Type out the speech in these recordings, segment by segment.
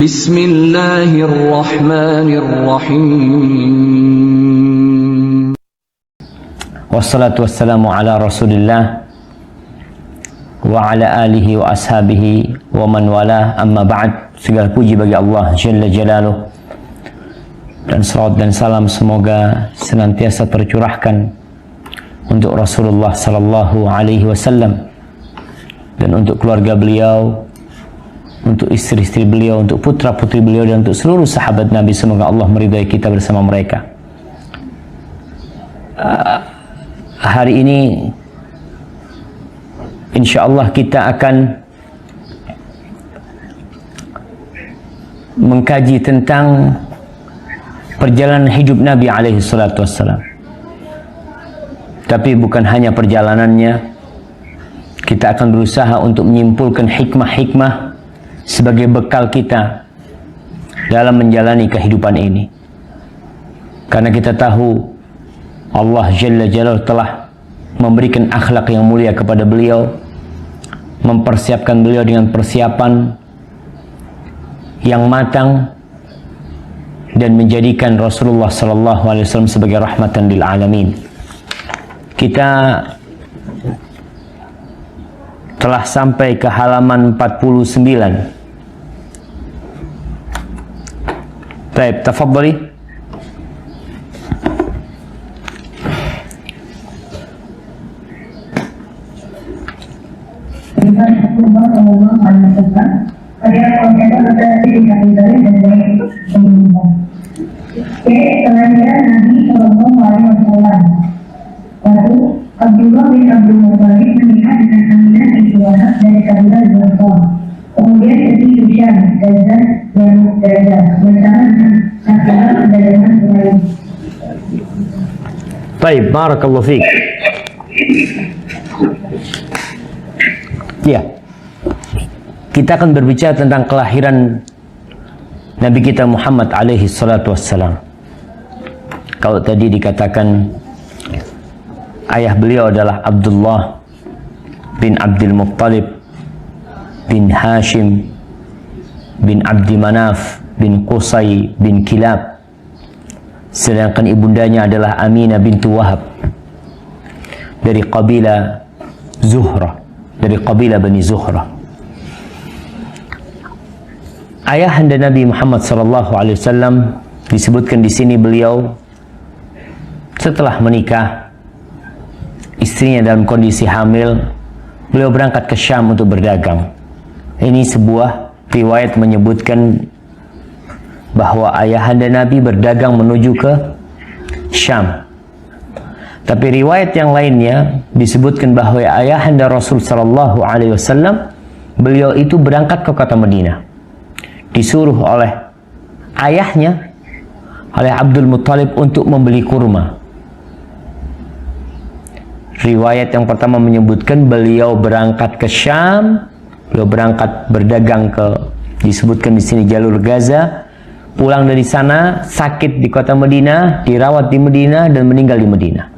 Bismillahirrahmanirrahim. Wassalatu wassalamu ala Rasulillah wa ala alihi wa ashabihi wa man wala, amma ba'd. Segala puji bagi Allah Jalla Jalaluh, dan salawat dan salam semoga senantiasa tercurahkan untuk Rasulullah sallallahu alaihi wasallam dan untuk keluarga beliau, untuk istri-istri beliau, untuk putra-putri beliau, dan untuk seluruh sahabat Nabi. Semoga Allah meridai kita bersama mereka. Hari ini insyaallah kita akan mengkaji tentang perjalanan hidup Nabi alaihi salatu wassalam. Tapi bukan hanya perjalanannya, kita akan berusaha untuk menyimpulkan hikmah-hikmah sebagai bekal kita dalam menjalani kehidupan ini. Karena kita tahu Allah Jalla Jalaluhu telah memberikan akhlak yang mulia kepada beliau, mempersiapkan beliau dengan persiapan yang matang, dan menjadikan Rasulullah sallallahu alaihi wasallam sebagai rahmatan lil alamin. Kita telah sampai ke halaman 49. Baik, tafadhali. Kelahiran Nabi Sallallahu Alaihi Wasallam. Lalu Abdullah bin Abdul Muttalib menikah dengan Aminah binti Wahab dari kabilah Zulfar. Kemudian pergi ke Syam, Gaza, dan Gaza bersama dengan kafilah perdagangan Quraisy. Baik, barakallahu fiik. Ya, kita akan berbicara tentang kelahiran Nabi kita Muhammad alaihi salatu wassalam. Kalau tadi dikatakan ayah beliau adalah Abdullah bin Abdul Muttalib bin Hashim bin Abdi Manaf bin Qusay bin Kilab, sedangkan ibundanya adalah Aminah bintu Wahab dari kabilah Zuhrah, dari kabilah Bani Zuhrah. Ayahanda Nabi Muhammad sallallahu alaihi wasallam disebutkan di sini beliau setelah menikah istrinya dalam kondisi hamil, beliau berangkat ke Syam untuk berdagang. Ini sebuah riwayat menyebutkan bahwa ayahanda Nabi berdagang menuju ke Syam. Tapi riwayat yang lainnya disebutkan bahwa ayahanda Rasul sallallahu alaihi wasallam beliau itu berangkat ke kota Madinah, disuruh oleh ayahnya, oleh Abdul Muttalib, untuk membeli kurma. Riwayat yang pertama menyebutkan beliau berangkat ke Syam, beliau berangkat berdagang ke, disebutkan di sini jalur Gaza, pulang dari sana sakit di kota Madinah, dirawat di Madinah dan meninggal di Madinah.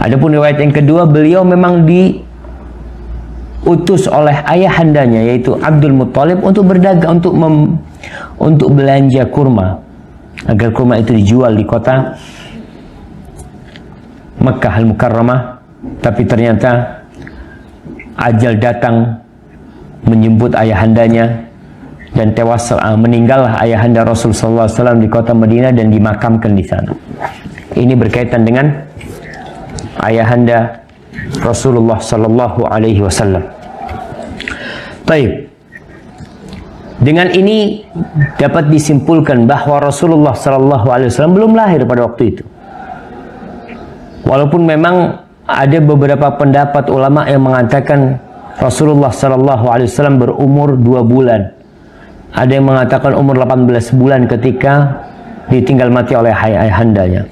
Adapun riwayat yang kedua, beliau memang diutus oleh ayahandanya yaitu Abdul Muttalib untuk berdagang, untuk belanja kurma agar kurma itu dijual di kota Makkah Al-Mukarramah. Tapi ternyata ajal datang menjemput ayahandanya dan tewas, meninggallah ayahanda Rasul sallallahu alaihi wasallam di kota Madinah dan dimakamkan di sana. Ini berkaitan dengan ayahanda Rasulullah sallallahu alaihi wasallam. Baik. Dengan ini dapat disimpulkan bahwa Rasulullah sallallahu alaihi wasallam belum lahir pada waktu itu. Walaupun memang ada beberapa pendapat ulama yang mengatakan Rasulullah sallallahu alaihi wasallam berumur 2 bulan. Ada yang mengatakan umur 18 bulan ketika ditinggal mati oleh ayahandanya.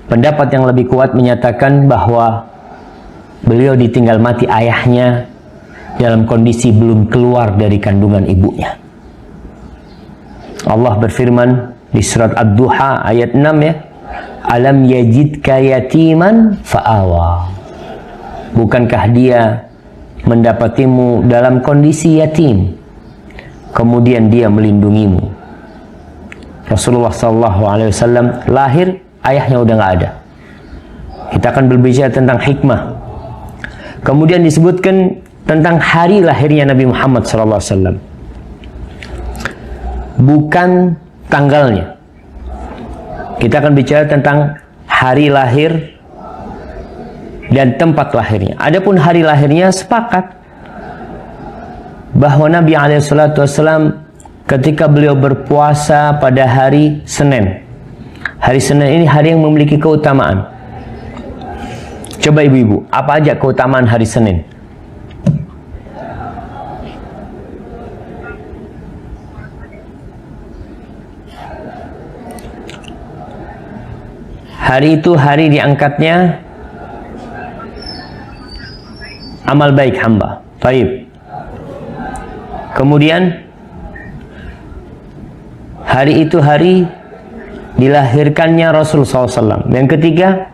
Pendapat yang lebih kuat menyatakan bahwa beliau ditinggal mati ayahnya dalam kondisi belum keluar dari kandungan ibunya. Allah berfirman di surat Ad-Duha ayat 6 ya, alam yajidka yatiman fa'awa. Bukankah dia mendapatimu dalam kondisi yatim, kemudian dia melindungimu. Rasulullah SAW lahir, ayahnya udah nggak ada. Kita akan berbicara tentang hikmah. Kemudian disebutkan tentang hari lahirnya Nabi Muhammad SAW, bukan tanggalnya. Kita akan bicara tentang hari lahir dan tempat lahirnya. Adapun hari lahirnya, sepakat bahwa Nabi SAW ketika beliau berpuasa pada hari Senin. Hari Senin ini hari yang memiliki keutamaan. Coba ibu-ibu, apa aja keutamaan hari Senin? Hari itu hari diangkatnya amal baik hamba. Baik. Kemudian hari itu hari dilahirkannya Rasul SAW. Yang ketiga,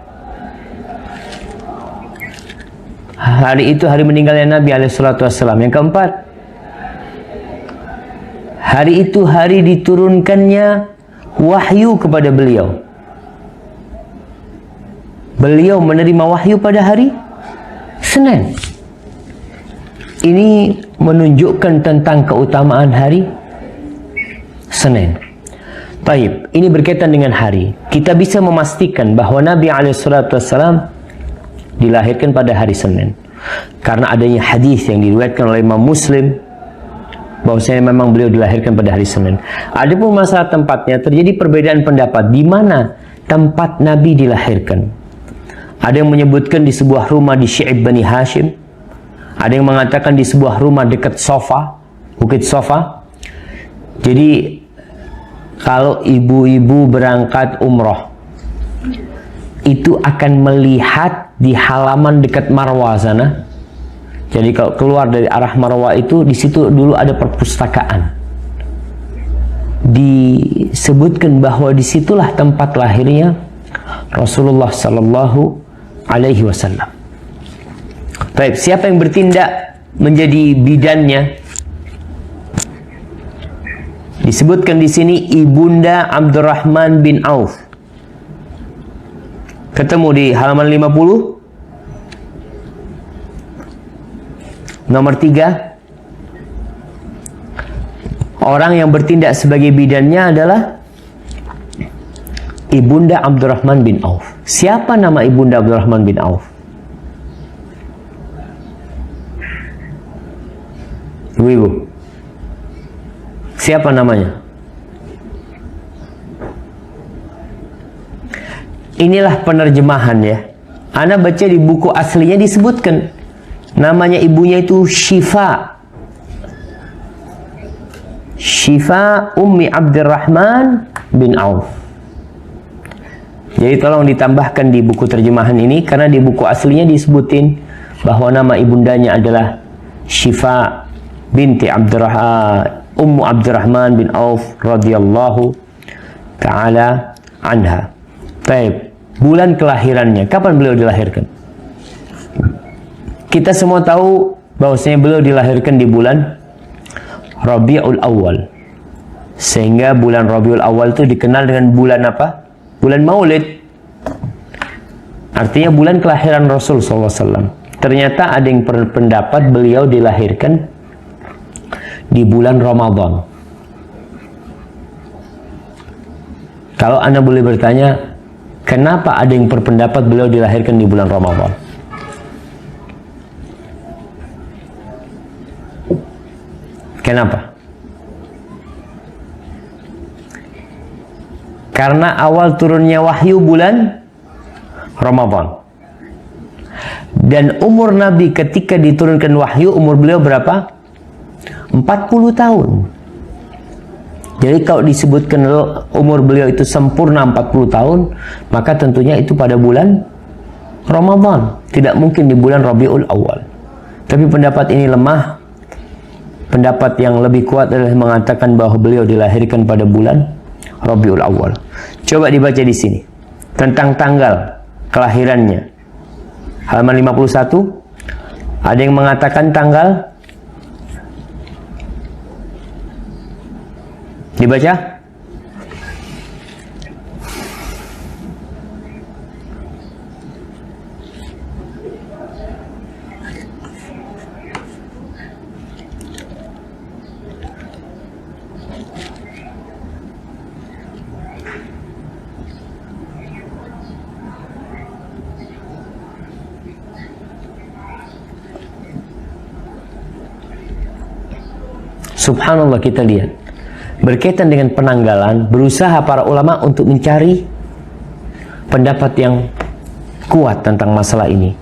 hari itu hari meninggalnya Nabi SAW. Yang keempat, hari itu hari diturunkannya wahyu kepada beliau. Beliau menerima wahyu pada hari Senin. Ini menunjukkan tentang keutamaan hari Senin. Baik, ini berkaitan dengan hari. Kita bisa memastikan bahwa Nabi SAW dilahirkan pada hari Senin, karena adanya hadis yang diriwayatkan oleh Imam Muslim bahwasanya memang beliau dilahirkan pada hari Senin. Adapun masalah tempatnya, terjadi perbedaan pendapat di mana tempat Nabi dilahirkan. Ada yang menyebutkan di sebuah rumah di Syi'ib Bani Hashim. Ada yang mengatakan di sebuah rumah dekat Sofa, Bukit Sofa. Jadi kalau ibu-ibu berangkat umroh, itu akan melihat di halaman dekat Marwa sana. Jadi kalau keluar dari arah Marwa itu, di situ dulu ada perpustakaan. Disebutkan bahwa disitulah tempat lahirnya Rasulullah Sallallahu Alaihi Wasallam. Baik, siapa yang bertindak menjadi bidannya? Disebutkan di sini Ibunda Abdurrahman bin Auf. Ketemu di halaman 50. Nomor 3. Orang yang bertindak sebagai bidannya adalah Ibunda Abdurrahman bin Auf. Siapa nama Ibunda Abdurrahman bin Auf? Ibu-ibu, siapa namanya? Inilah penerjemahan ya. Ana baca di buku aslinya disebutkan namanya ibunya itu Syifa. Syifa Ummi Abdurrahman bin Auf. Jadi tolong ditambahkan di buku terjemahan ini, karena di buku aslinya disebutin bahwa nama ibundanya adalah Syifa binti Ummu Abdurrahman bin Auf radhiyallahu ta'ala anha. Baik, bulan kelahirannya, kapan beliau dilahirkan? Kita semua tahu bahwasanya beliau dilahirkan di bulan Rabiul Awal. Sehingga bulan Rabiul Awal itu dikenal dengan bulan apa? Bulan Maulid. Artinya bulan kelahiran Rasul SAW. Ternyata ada yang berpendapat beliau dilahirkan di bulan Ramadan. Kalau Anda boleh bertanya, kenapa ada yang berpendapat beliau dilahirkan di bulan Ramadan? Kenapa? Karena awal turunnya wahyu bulan Ramadan. Dan umur Nabi ketika diturunkan wahyu, umur beliau berapa? 40 tahun. Jadi kalau disebutkan umur beliau itu sempurna 40 tahun, maka tentunya itu pada bulan Ramadan. Tidak mungkin di bulan Rabiul Awal. Tapi pendapat ini lemah. Pendapat yang lebih kuat adalah mengatakan bahwa beliau dilahirkan pada bulan Rabiul Awal. Coba dibaca di sini tentang tanggal kelahirannya. Halaman 51. Ada yang mengatakan tanggal Dibaca? Subhanallah, kita lihat berkaitan dengan penanggalan, berusaha para ulama untuk mencari pendapat yang kuat tentang masalah ini.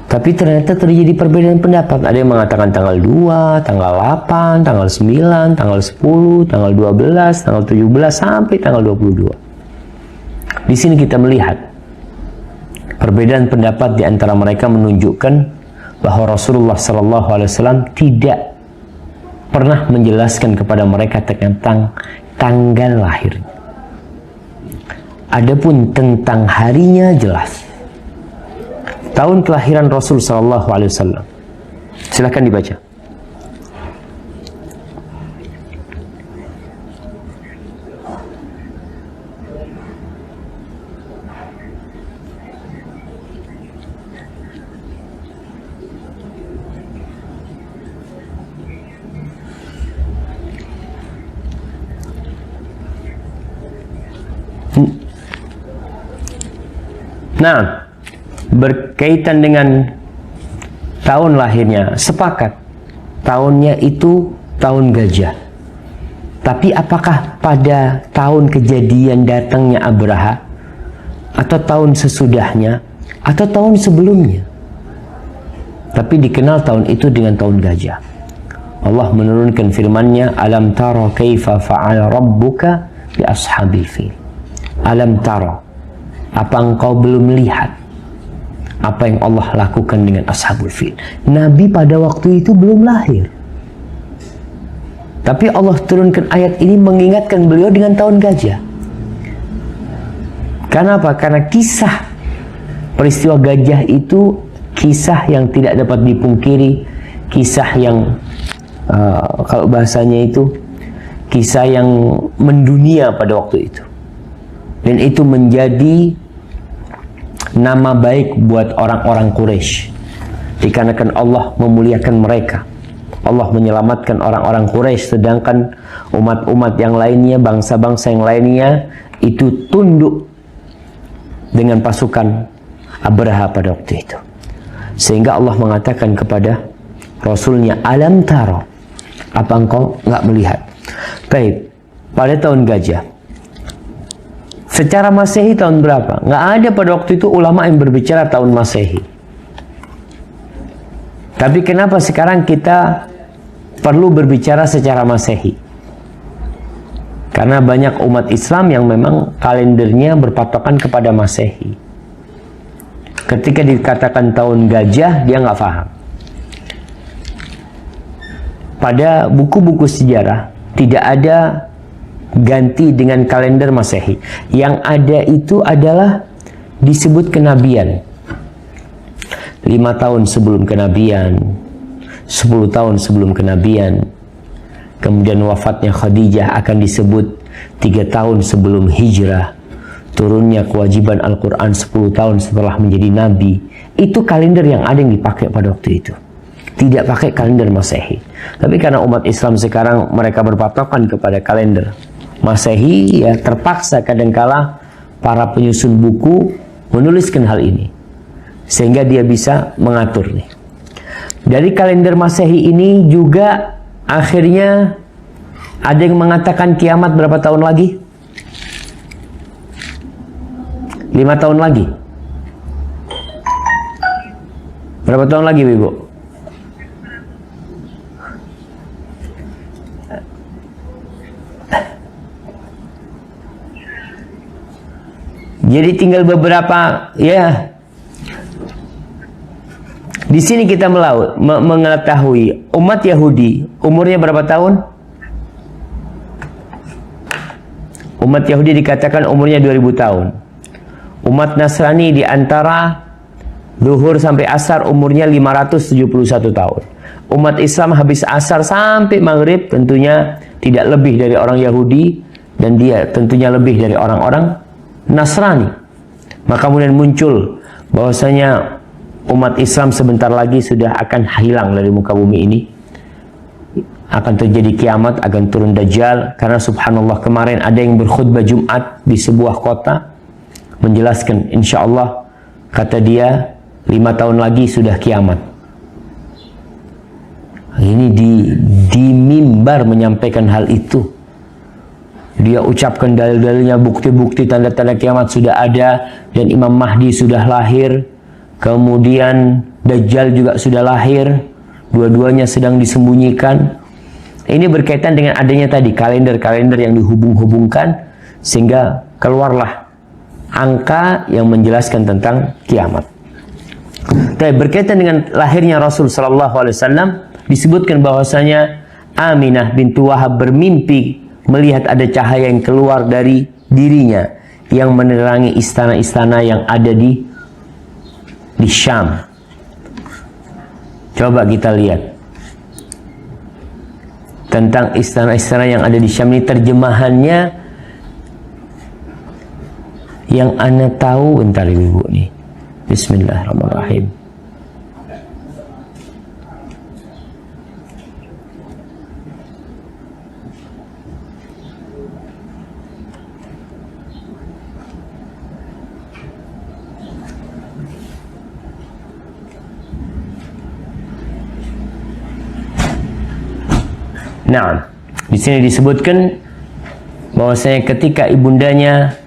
Tapi ternyata terjadi perbedaan pendapat. Ada yang mengatakan tanggal 2, tanggal 8, tanggal 9, tanggal 10, tanggal 12, tanggal 17 sampai tanggal 22. Di sini kita melihat perbedaan pendapat di antara mereka menunjukkan bahwa Rasulullah SAW tidak pernah menjelaskan kepada mereka tentang tanggal lahir. Adapun tentang harinya jelas. Tahun kelahiran Rasul SAW. Silakan dibaca. Nah, berkaitan dengan tahun lahirnya, sepakat tahunnya itu tahun gajah. Tapi apakah pada tahun kejadian datangnya Abraha, atau tahun sesudahnya, atau tahun sebelumnya? Tapi dikenal tahun itu dengan tahun gajah. Allah menurunkan firman-Nya, alam tara kaifa fa'ala rabbuka bi ashabil fil. Alam tara, apa engkau belum melihat apa yang Allah lakukan dengan ashabul fil? Nabi pada waktu itu belum lahir, tapi Allah turunkan ayat ini mengingatkan beliau dengan tahun gajah. Kenapa? Karena kisah peristiwa gajah itu kisah yang tidak dapat dipungkiri, kisah yang kalau bahasanya itu kisah yang mendunia pada waktu itu, dan itu menjadi nama baik buat orang-orang Quraisy, dikarenakan Allah memuliakan mereka. Allah menyelamatkan orang-orang Quraisy, sedangkan umat-umat yang lainnya, bangsa-bangsa yang lainnya itu tunduk dengan pasukan Abraha pada waktu itu. Sehingga Allah mengatakan kepada Rasulnya, alam taro, apa engkau nggak melihat? Baik, pada tahun gajah secara Masehi tahun berapa? Nggak ada pada waktu itu ulama yang berbicara tahun Masehi. Tapi kenapa sekarang kita perlu berbicara secara Masehi? Karena banyak umat Islam yang memang kalendernya berpatokan kepada Masehi. Ketika dikatakan tahun gajah, dia nggak paham. Pada buku-buku sejarah tidak ada ganti dengan kalender Masehi. Yang ada itu adalah disebut kenabian. 5 tahun sebelum kenabian, 10 tahun sebelum kenabian. Kemudian wafatnya Khadijah akan disebut 3 tahun sebelum hijrah. Turunnya kewajiban Al-Quran 10 tahun setelah menjadi nabi. Itu kalender yang ada yang dipakai pada waktu itu. Tidak pakai kalender Masehi. Tapi karena umat Islam sekarang mereka berpatokan kepada kalender Masehi, ya terpaksa kadangkala para penyusun buku menuliskan hal ini sehingga dia bisa mengatur nih. Dari kalender Masehi ini juga akhirnya ada yang mengatakan kiamat berapa tahun lagi? 5 tahun lagi. Berapa tahun lagi, Ibu? Jadi tinggal beberapa, ya. Di sini kita mengetahui umat Yahudi umurnya berapa tahun? Umat Yahudi dikatakan umurnya 2000 tahun. Umat Nasrani di antara Zuhur sampai Asar umurnya 571 tahun. Umat Islam habis Asar sampai Maghrib tentunya tidak lebih dari orang Yahudi, dan dia tentunya lebih dari orang-orang Nasrani. Maka kemudian muncul bahwasanya umat Islam sebentar lagi sudah akan hilang dari muka bumi ini. Akan terjadi kiamat, akan turun Dajjal. Karena subhanallah kemarin ada yang berkhutbah Jumat di sebuah kota menjelaskan, insya Allah kata dia 5 tahun lagi sudah kiamat. Ini di mimbar menyampaikan hal itu. Dia ucapkan dalil-dalilnya, bukti-bukti tanda-tanda kiamat sudah ada, dan Imam Mahdi sudah lahir, kemudian Dajjal juga sudah lahir, dua-duanya sedang disembunyikan. Ini berkaitan dengan adanya tadi kalender-kalender yang dihubung-hubungkan, sehingga keluarlah angka yang menjelaskan tentang kiamat. Tapi berkaitan dengan lahirnya Rasul Sallallahu Alaihi Wasallam, disebutkan bahwasanya Aminah bintu Wahab bermimpi melihat ada cahaya yang keluar dari dirinya yang menerangi istana-istana yang ada di Syam. Coba kita lihat tentang istana-istana yang ada di Syam ini, terjemahannya yang ana tahu. Bentar ibu nih. Bismillahirrahmanirrahim. Nah, di sini disebutkan bahwasanya ketika ibundanya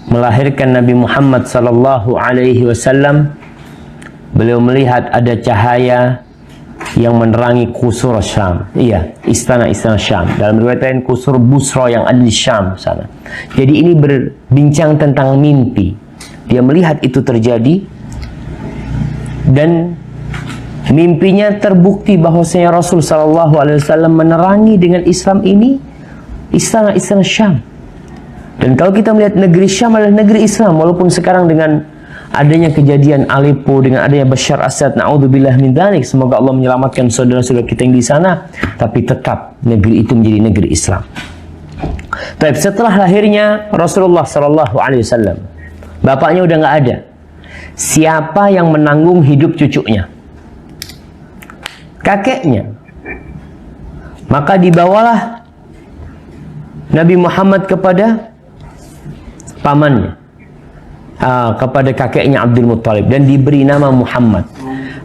melahirkan Nabi Muhammad sallallahu alaihi wasallam, beliau melihat ada cahaya yang menerangi kusur Syam. Iya, istana-istana Syam. Dalam riwayat lain kusur Busra yang ada di Syam sana. Jadi ini berbincang tentang mimpi. Dia melihat itu terjadi dan mimpinya terbukti bahwasanya Rasul sallallahu alaihi wasallam menerangi dengan Islam ini istana-istana Syam. Dan kalau kita melihat negeri Syam adalah negeri Islam, walaupun sekarang dengan adanya kejadian Aleppo, dengan adanya Bashar Assad, naudzubillah min dzalik, semoga Allah menyelamatkan saudara-saudara kita yang di sana, tapi tetap negeri itu menjadi negeri Islam. Tapi setelah lahirnya Rasulullah sallallahu alaihi wasallam, bapaknya udah nggak ada. Siapa yang menanggung hidup cucunya? Kakeknya. Maka dibawalah Nabi Muhammad kepada pamannya, kepada kakeknya Abdul Muttalib, dan diberi nama Muhammad.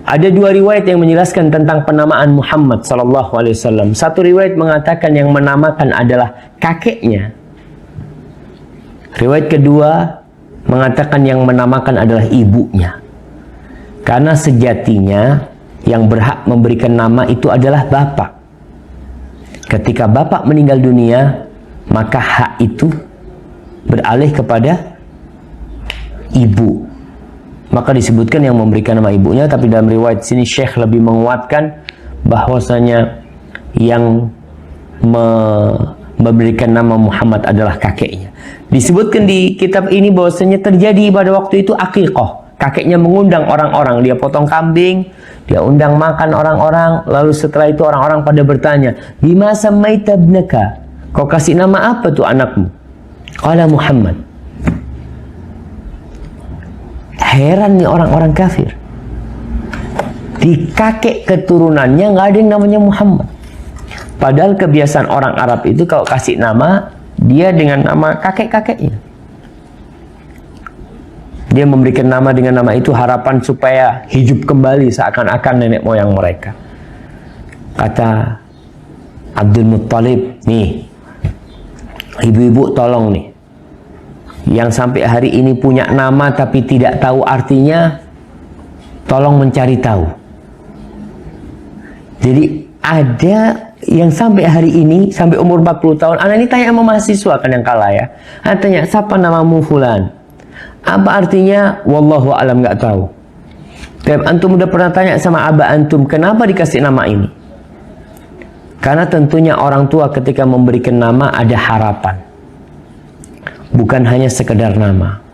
Ada dua riwayat yang menjelaskan tentang penamaan Muhammad sallallahu alaihi wasallam. Satu riwayat mengatakan yang menamakan adalah kakeknya. Riwayat kedua mengatakan yang menamakan adalah ibunya. Karena sejatinya yang berhak memberikan nama itu adalah bapak. Ketika bapak meninggal dunia, maka hak itu beralih kepada ibu. Maka disebutkan yang memberikan nama ibunya, tapi dalam riwayat sini Syekh lebih menguatkan bahwasanya yang memberikan nama Muhammad adalah kakeknya. Disebutkan di kitab ini bahwasanya terjadi pada waktu itu akikah. Kakeknya mengundang orang-orang, dia potong kambing, dia undang makan orang-orang, lalu setelah itu orang-orang pada bertanya, "Bima samaita ibnaka?" Kau kasih nama apa tuh anakmu? Qala Muhammad. Heran nih orang-orang kafir. Di kakek keturunannya nggak ada yang namanya Muhammad. Padahal kebiasaan orang Arab itu kalau kasih nama, dia dengan nama kakek-kakeknya. Dia memberikan nama dengan nama itu harapan supaya hidup kembali seakan-akan nenek moyang mereka. Kata Abdul Muttalib, nih, ibu-ibu tolong nih, yang sampai hari ini punya nama tapi tidak tahu artinya, tolong mencari tahu. Jadi ada yang sampai hari ini, sampai umur 40 tahun, anak ini tanya sama mahasiswa kan yang kalah ya. Anak tanya, siapa namamu fulan? Apa artinya? Wallahu alam, nggak tahu. Tapi antum udah pernah tanya sama abah antum, kenapa dikasih nama ini? Karena tentunya orang tua ketika memberikan nama ada harapan. Bukan hanya sekedar nama.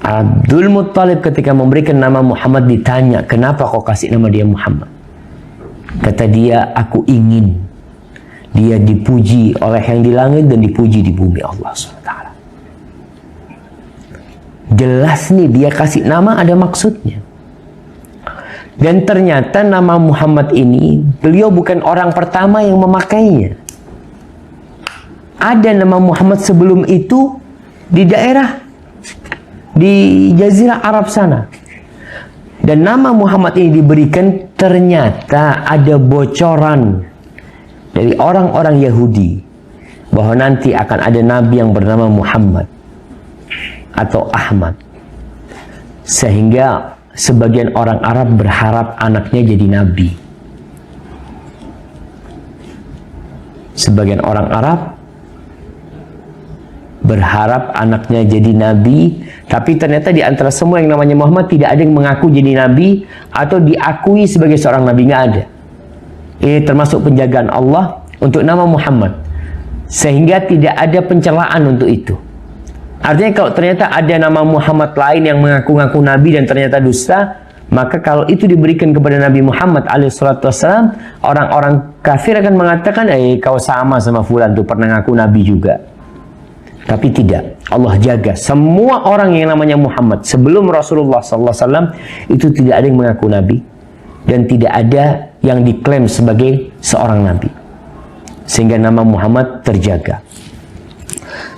Abdul Muttalib ketika memberikan nama Muhammad ditanya, kenapa kau kasih nama dia Muhammad? Kata dia, aku ingin Dia dipuji oleh yang di langit dan dipuji di bumi Allah SWT. Jelas nih dia kasih nama ada maksudnya. Dan ternyata nama Muhammad ini, beliau bukan orang pertama yang memakainya. Ada nama Muhammad sebelum itu di daerah di Jazirah Arab sana. Dan nama Muhammad ini diberikan ternyata ada bocoran dari orang-orang Yahudi bahwa nanti akan ada nabi yang bernama Muhammad atau Ahmad. Sehingga sebagian orang Arab berharap anaknya jadi nabi. Sebagian orang Arab berharap anaknya jadi nabi, tapi ternyata di antara semua yang namanya Muhammad tidak ada yang mengaku jadi nabi atau diakui sebagai seorang nabi, nggak ada. Ini termasuk penjagaan Allah untuk nama Muhammad, sehingga tidak ada pencelaan untuk itu. Artinya kalau ternyata ada nama Muhammad lain yang mengaku-ngaku nabi dan ternyata dusta, maka kalau itu diberikan kepada Nabi Muhammad alaihissalam, orang-orang kafir akan mengatakan, kau sama fulan tuh pernah ngaku nabi juga. Tapi tidak, Allah jaga semua orang yang namanya Muhammad sebelum Rasulullah SAW itu tidak ada yang mengaku nabi dan tidak ada yang diklaim sebagai seorang nabi, sehingga nama Muhammad terjaga.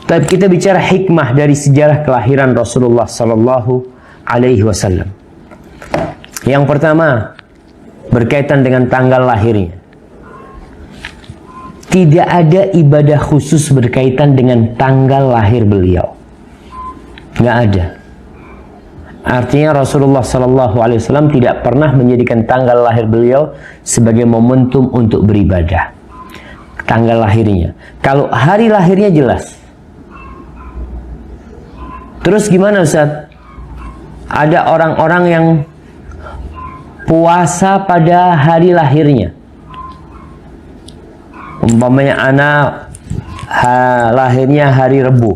Tapi kita bicara hikmah dari sejarah kelahiran Rasulullah SAW. Yang pertama berkaitan dengan tanggal lahirnya. Tidak ada ibadah khusus berkaitan dengan tanggal lahir beliau. Nggak ada. Artinya Rasulullah SAW tidak pernah menjadikan tanggal lahir beliau sebagai momentum untuk beribadah. Tanggal lahirnya. Kalau hari lahirnya jelas. Terus gimana Ustaz? Ada orang-orang yang puasa pada hari lahirnya. Umpamanya anak lahirnya hari Rebu,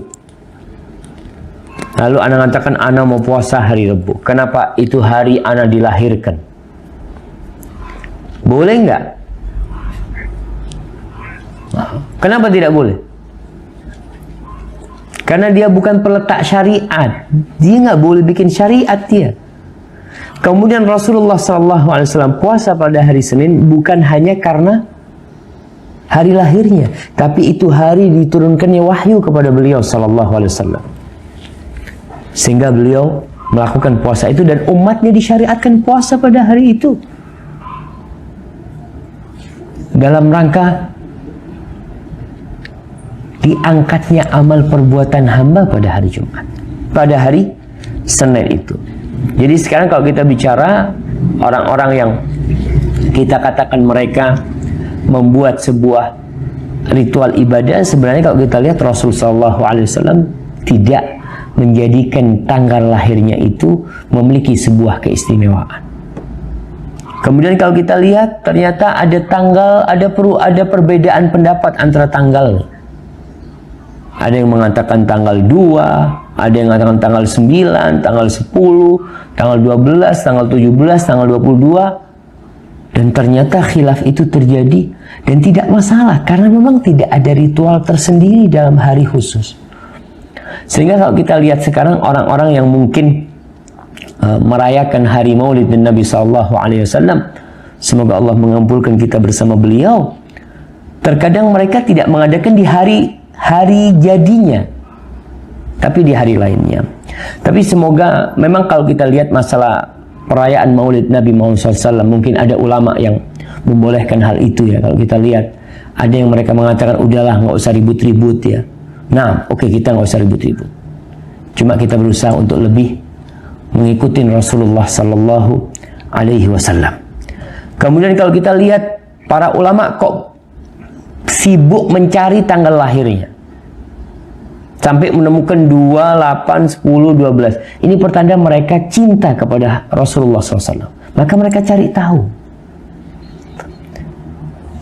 lalu anak mengatakan anak mau puasa hari Rebu. Kenapa? Itu hari anak dilahirkan. Boleh nggak? Kenapa tidak boleh? Karena dia bukan peletak syariat. Dia nggak boleh bikin syariat dia. Kemudian Rasulullah SAW puasa pada hari Senin bukan hanya karena hari lahirnya, tapi itu hari diturunkannya wahyu kepada beliau SAW, sehingga beliau melakukan puasa itu dan umatnya disyariatkan puasa pada hari itu dalam rangka diangkatnya amal perbuatan hamba pada hari Jumat, pada hari Senin itu. Jadi sekarang kalau kita bicara orang-orang yang kita katakan mereka membuat sebuah ritual ibadah, sebenarnya kalau kita lihat Rasulullah SAW tidak menjadikan tanggal lahirnya itu memiliki sebuah keistimewaan. Kemudian kalau kita lihat ternyata ada tanggal, ada perbedaan pendapat antara tanggal. Ada yang mengatakan tanggal 2, ada yang mengatakan tanggal 9, tanggal 10, tanggal 12, tanggal 17, tanggal 22. Dan ternyata khilaf itu terjadi dan tidak masalah karena memang tidak ada ritual tersendiri dalam hari khusus. Sehingga kalau kita lihat sekarang orang-orang yang mungkin merayakan hari Maulid Nabi SAW, semoga Allah mengumpulkan kita bersama beliau. Terkadang mereka tidak mengadakan di hari jadinya, tapi di hari lainnya. Tapi semoga memang kalau kita lihat masalah perayaan Maulid Nabi Muhammad SAW, mungkin ada ulama yang membolehkan hal itu ya. Kalau kita lihat ada yang mereka mengatakan udahlah nggak usah ribut-ribut ya. Nah, oke, kita nggak usah ribut-ribut. Cuma kita berusaha untuk lebih mengikuti Rasulullah Sallallahu Alaihi Wasallam. Kemudian kalau kita lihat para ulama kok sibuk mencari tanggal lahirnya, sampai menemukan 2, 8, 10, 12. Ini pertanda mereka cinta kepada Rasulullah SAW. Maka mereka cari tahu.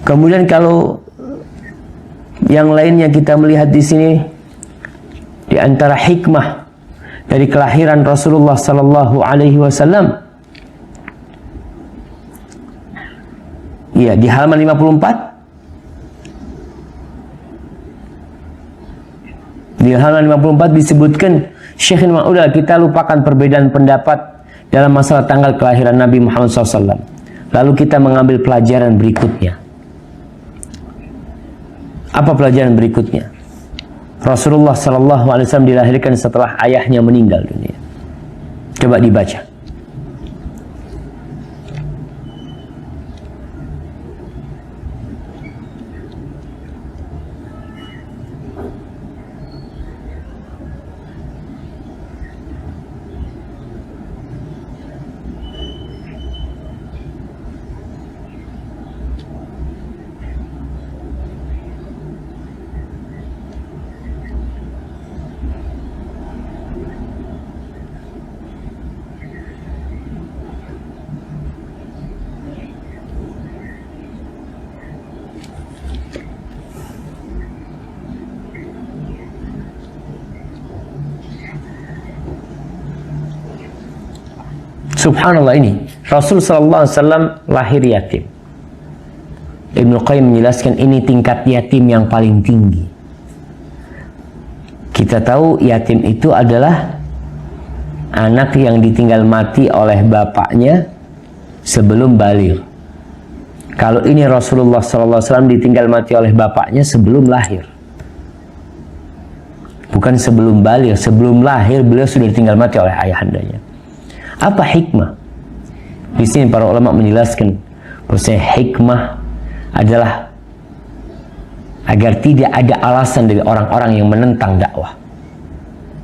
Kemudian kalau yang lainnya kita melihat di sini, di antara hikmah dari kelahiran Rasulullah SAW, ya di halaman 54 Di halaman 54 disebutkan, Syekh Ma'udah, kita lupakan perbedaan pendapat dalam masalah tanggal kelahiran Nabi Muhammad SAW. Lalu kita mengambil pelajaran berikutnya. Apa pelajaran berikutnya? Rasulullah SAW dilahirkan setelah ayahnya meninggal dunia. Coba dibaca. Subhanallah, ini Rasul SAW lahir yatim. Ibnu Qayyim menjelaskan ini tingkat yatim yang paling tinggi. Kita tahu yatim itu adalah anak yang ditinggal mati oleh bapaknya sebelum baligh. Kalau ini Rasulullah SAW ditinggal mati oleh bapaknya sebelum lahir. Bukan sebelum baligh, sebelum lahir beliau sudah ditinggal mati oleh ayahandanya. Apa hikmah? Di sini para ulama menjelaskan bahwa hikmah adalah agar tidak ada alasan dari orang-orang yang menentang dakwah.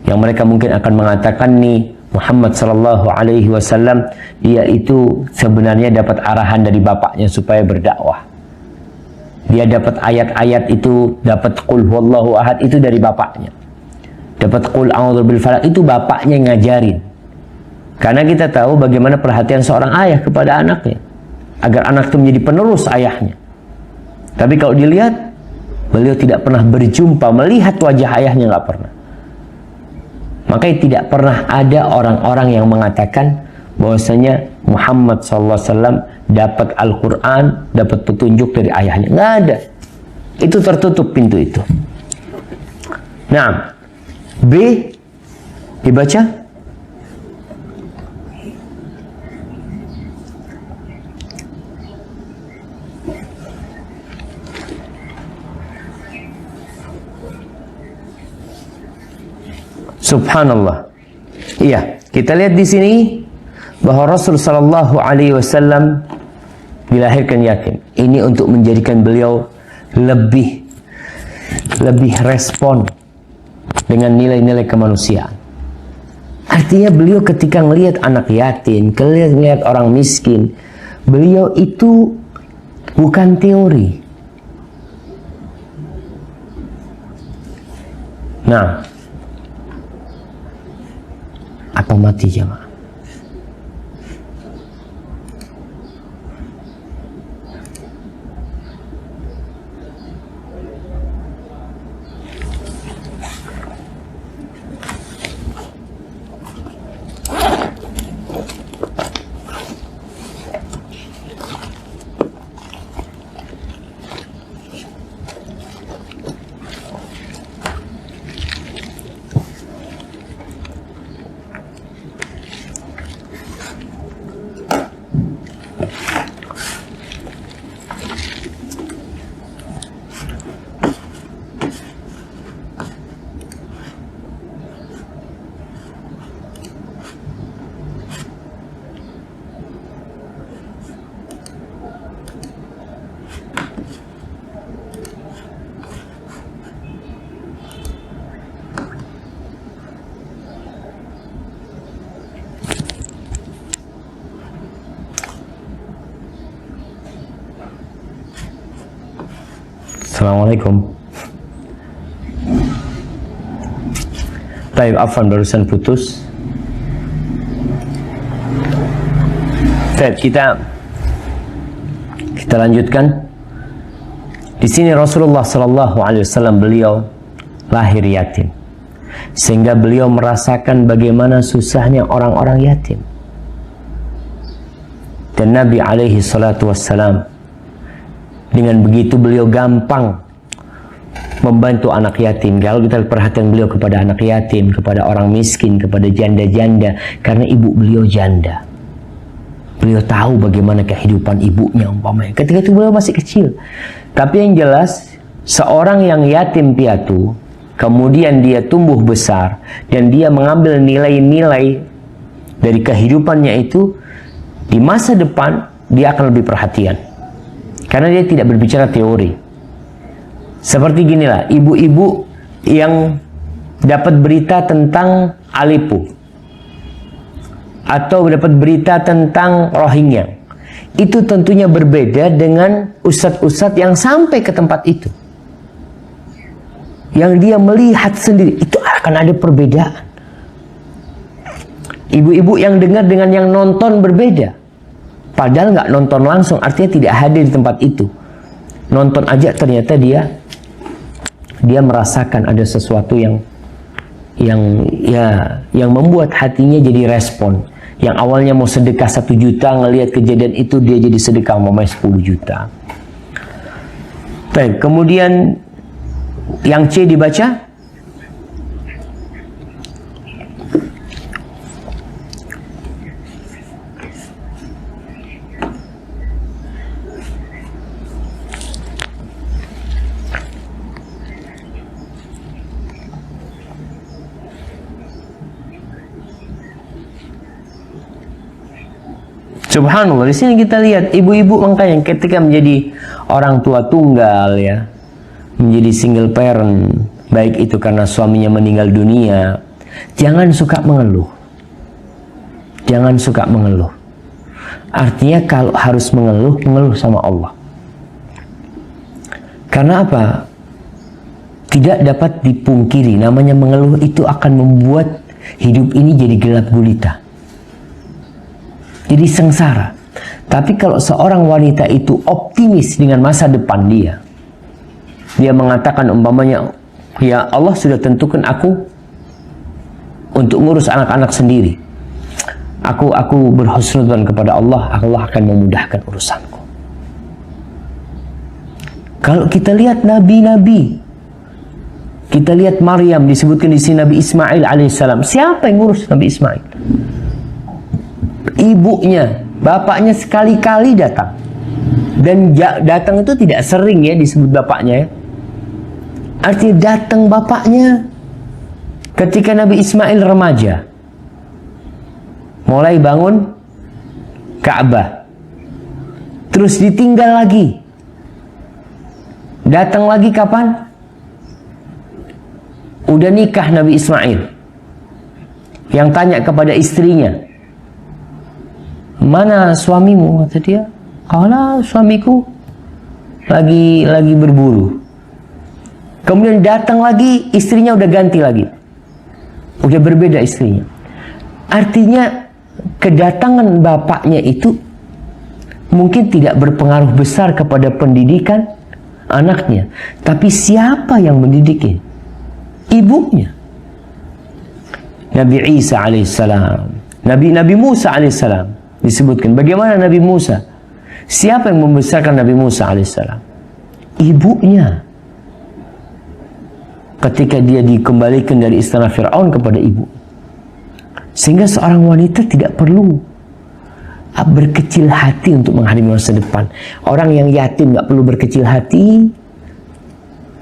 Yang mereka mungkin akan mengatakan nih Muhammad sallallahu alaihi wasallam dia itu sebenarnya dapat arahan dari bapaknya supaya berdakwah. Dia dapat ayat-ayat itu, dapat qul huwallahu ahad itu dari bapaknya. Dapat qul a'udzu bil falaq itu bapaknya yang ngajarin. Karena kita tahu bagaimana perhatian seorang ayah kepada anaknya, agar anak itu menjadi penerus ayahnya. Tapi kalau dilihat, beliau tidak pernah berjumpa, melihat wajah ayahnya, nggak pernah. Makanya tidak pernah ada orang-orang yang mengatakan bahwasanya Muhammad SAW dapat Al-Quran, dapat petunjuk dari ayahnya. Nggak ada. Itu tertutup pintu itu. Nah, B dibaca. Subhanallah. Iya, kita lihat di sini bahwa Rasul sallallahu alaihi wasallam dilahirkan yatim. Ini untuk menjadikan beliau lebih respon dengan nilai-nilai kemanusiaan. Artinya beliau ketika melihat anak yatim, melihat orang miskin, beliau itu bukan teori. Nah, apa mati jemaah? Assalamualaikum. Baik, afwan barusan putus. Baik, kita lanjutkan. Di sini Rasulullah sallallahu alaihi wasallam beliau lahir yatim. Sehingga beliau merasakan bagaimana susahnya orang-orang yatim. Dan Nabi alaihi salatu wassalam dengan begitu beliau gampang membantu anak yatim. Kalau kita perhatian beliau kepada anak yatim, kepada orang miskin, kepada janda-janda, karena ibu beliau janda. Beliau tahu bagaimana kehidupan ibunya umpamanya. Ketika itu beliau masih kecil. Tapi yang jelas, seorang yang yatim piatu, kemudian dia tumbuh besar, dan dia mengambil nilai-nilai dari kehidupannya itu, di masa depan, dia akan lebih perhatian. Karena dia tidak berbicara teori. Seperti ginilah, ibu-ibu yang dapat berita tentang Aleppo atau dapat berita tentang Rohingya, itu tentunya berbeda dengan ustadz-ustadz yang sampai ke tempat itu, yang dia melihat sendiri. Itu akan ada perbedaan. Ibu-ibu yang dengar dengan yang nonton berbeda. Padahal nggak nonton langsung, artinya tidak hadir di tempat itu. Nonton aja ternyata dia merasakan ada sesuatu yang membuat hatinya jadi respon. Yang awalnya mau sedekah 1 juta, ngelihat kejadian itu dia jadi sedekah umpamanya 10 juta. Baik, kemudian yang C dibaca. Subhanallah, di sini kita lihat ibu-ibu makanya ketika menjadi orang tua tunggal ya, menjadi single parent, baik itu karena suaminya meninggal dunia, jangan suka mengeluh. Jangan suka mengeluh. Artinya kalau harus mengeluh, mengeluh sama Allah. Karena apa? Tidak dapat dipungkiri, namanya mengeluh itu akan membuat hidup ini jadi gelap gulita. Jadi sengsara. Tapi kalau seorang wanita itu optimis dengan masa depan dia mengatakan umpamanya, ya Allah sudah tentukan aku untuk ngurus anak-anak sendiri. Aku berhusnudzon kepada Allah akan memudahkan urusanku. Kalau kita lihat nabi-nabi, kita lihat Maryam disebutkan di sini, Nabi Ismail alaihissalam. Siapa yang ngurus Nabi Ismail? Ibunya, bapaknya sekali-kali datang. Dan datang itu tidak sering ya disebut bapaknya ya. Artinya datang bapaknya ketika Nabi Ismail remaja. Mulai bangun Ka'bah. Terus ditinggal lagi. Datang lagi kapan? Udah nikah Nabi Ismail. Yang tanya kepada istrinya, mana suamimu? Kata dia, kalau suamiku lagi berburu. Kemudian datang lagi, istrinya udah ganti lagi. Udah berbeda istrinya. Artinya kedatangan bapaknya itu mungkin tidak berpengaruh besar kepada pendidikan anaknya. Tapi siapa yang mendidiknya? Ibunya. Nabi Isa alaihissalam, Nabi Musa alaihissalam disebutkan. Bagaimana Nabi Musa? Siapa yang membesarkan Nabi Musa alaihissalam? Ibunya. Ketika dia dikembalikan dari istana Fir'aun kepada ibu. Sehingga seorang wanita tidak perlu berkecil hati untuk menghadapi masa depan. Orang yang yatim nggak perlu berkecil hati.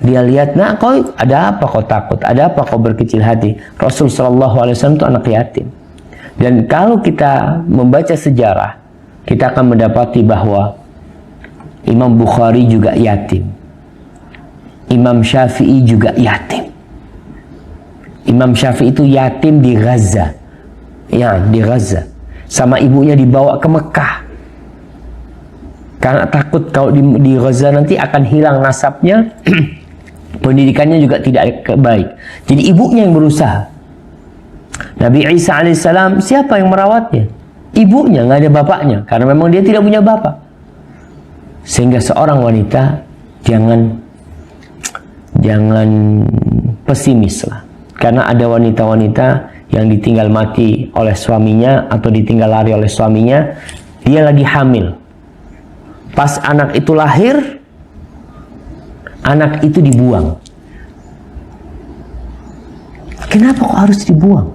Dia lihat, nah kau ada apa kau takut? Ada apa kau berkecil hati? Rasul SAW itu anak yatim. Dan kalau kita membaca sejarah, kita akan mendapati bahwa Imam Bukhari juga yatim. Imam Syafi'i juga yatim. Imam Syafi'i itu yatim di Gaza. Ya, di Gaza. Sama ibunya dibawa ke Mekah. Karena takut kalau di Gaza nanti akan hilang nasabnya. Pendidikannya juga tidak baik. Jadi ibunya yang berusaha. Nabi Isa alaihissalam, siapa yang merawatnya? Ibunya, nggak ada bapaknya. Karena memang dia tidak punya bapak. Sehingga seorang wanita jangan pesimis lah. Karena ada wanita-wanita yang ditinggal mati oleh suaminya atau ditinggal lari oleh suaminya, dia lagi hamil. Pas anak itu lahir, anak itu dibuang. Kenapa kok harus dibuang?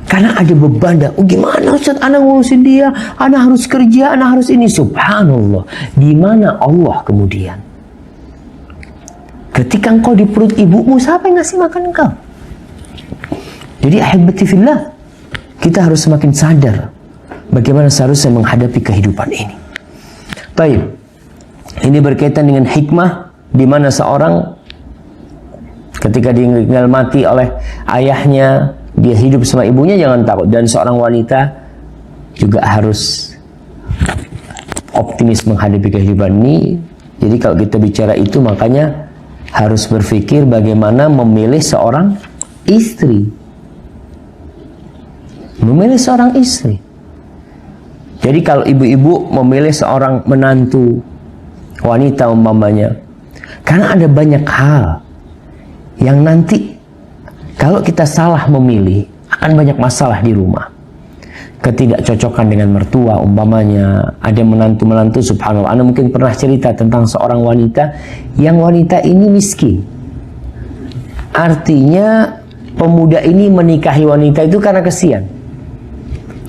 Karena ada beban. Oh gimana Ustaz, anak ngurusin dia, anak harus kerja, anak harus ini. Subhanallah, di mana Allah kemudian? Ketika engkau di perut ibumu, siapa yang ngasih makan engkau? Jadi ahibati fillah, kita harus semakin sadar bagaimana seharusnya menghadapi kehidupan ini. Baik, ini berkaitan dengan hikmah di mana seorang ketika ditinggal mati oleh ayahnya, dia hidup sama ibunya, jangan takut. Dan seorang wanita juga harus optimis menghadapi kehidupan ini. Jadi kalau kita bicara itu, makanya harus berpikir bagaimana memilih seorang istri. Memilih seorang istri. Jadi kalau ibu-ibu memilih seorang menantu wanita umpamanya, karena ada banyak hal yang nanti kalau kita salah memilih akan banyak masalah di rumah. Ketidakcocokan dengan mertua umpamanya, ada menantu-menantu, subhanallah. Anda mungkin pernah cerita tentang seorang wanita yang wanita ini miskin. Artinya pemuda ini menikahi wanita itu karena kesian.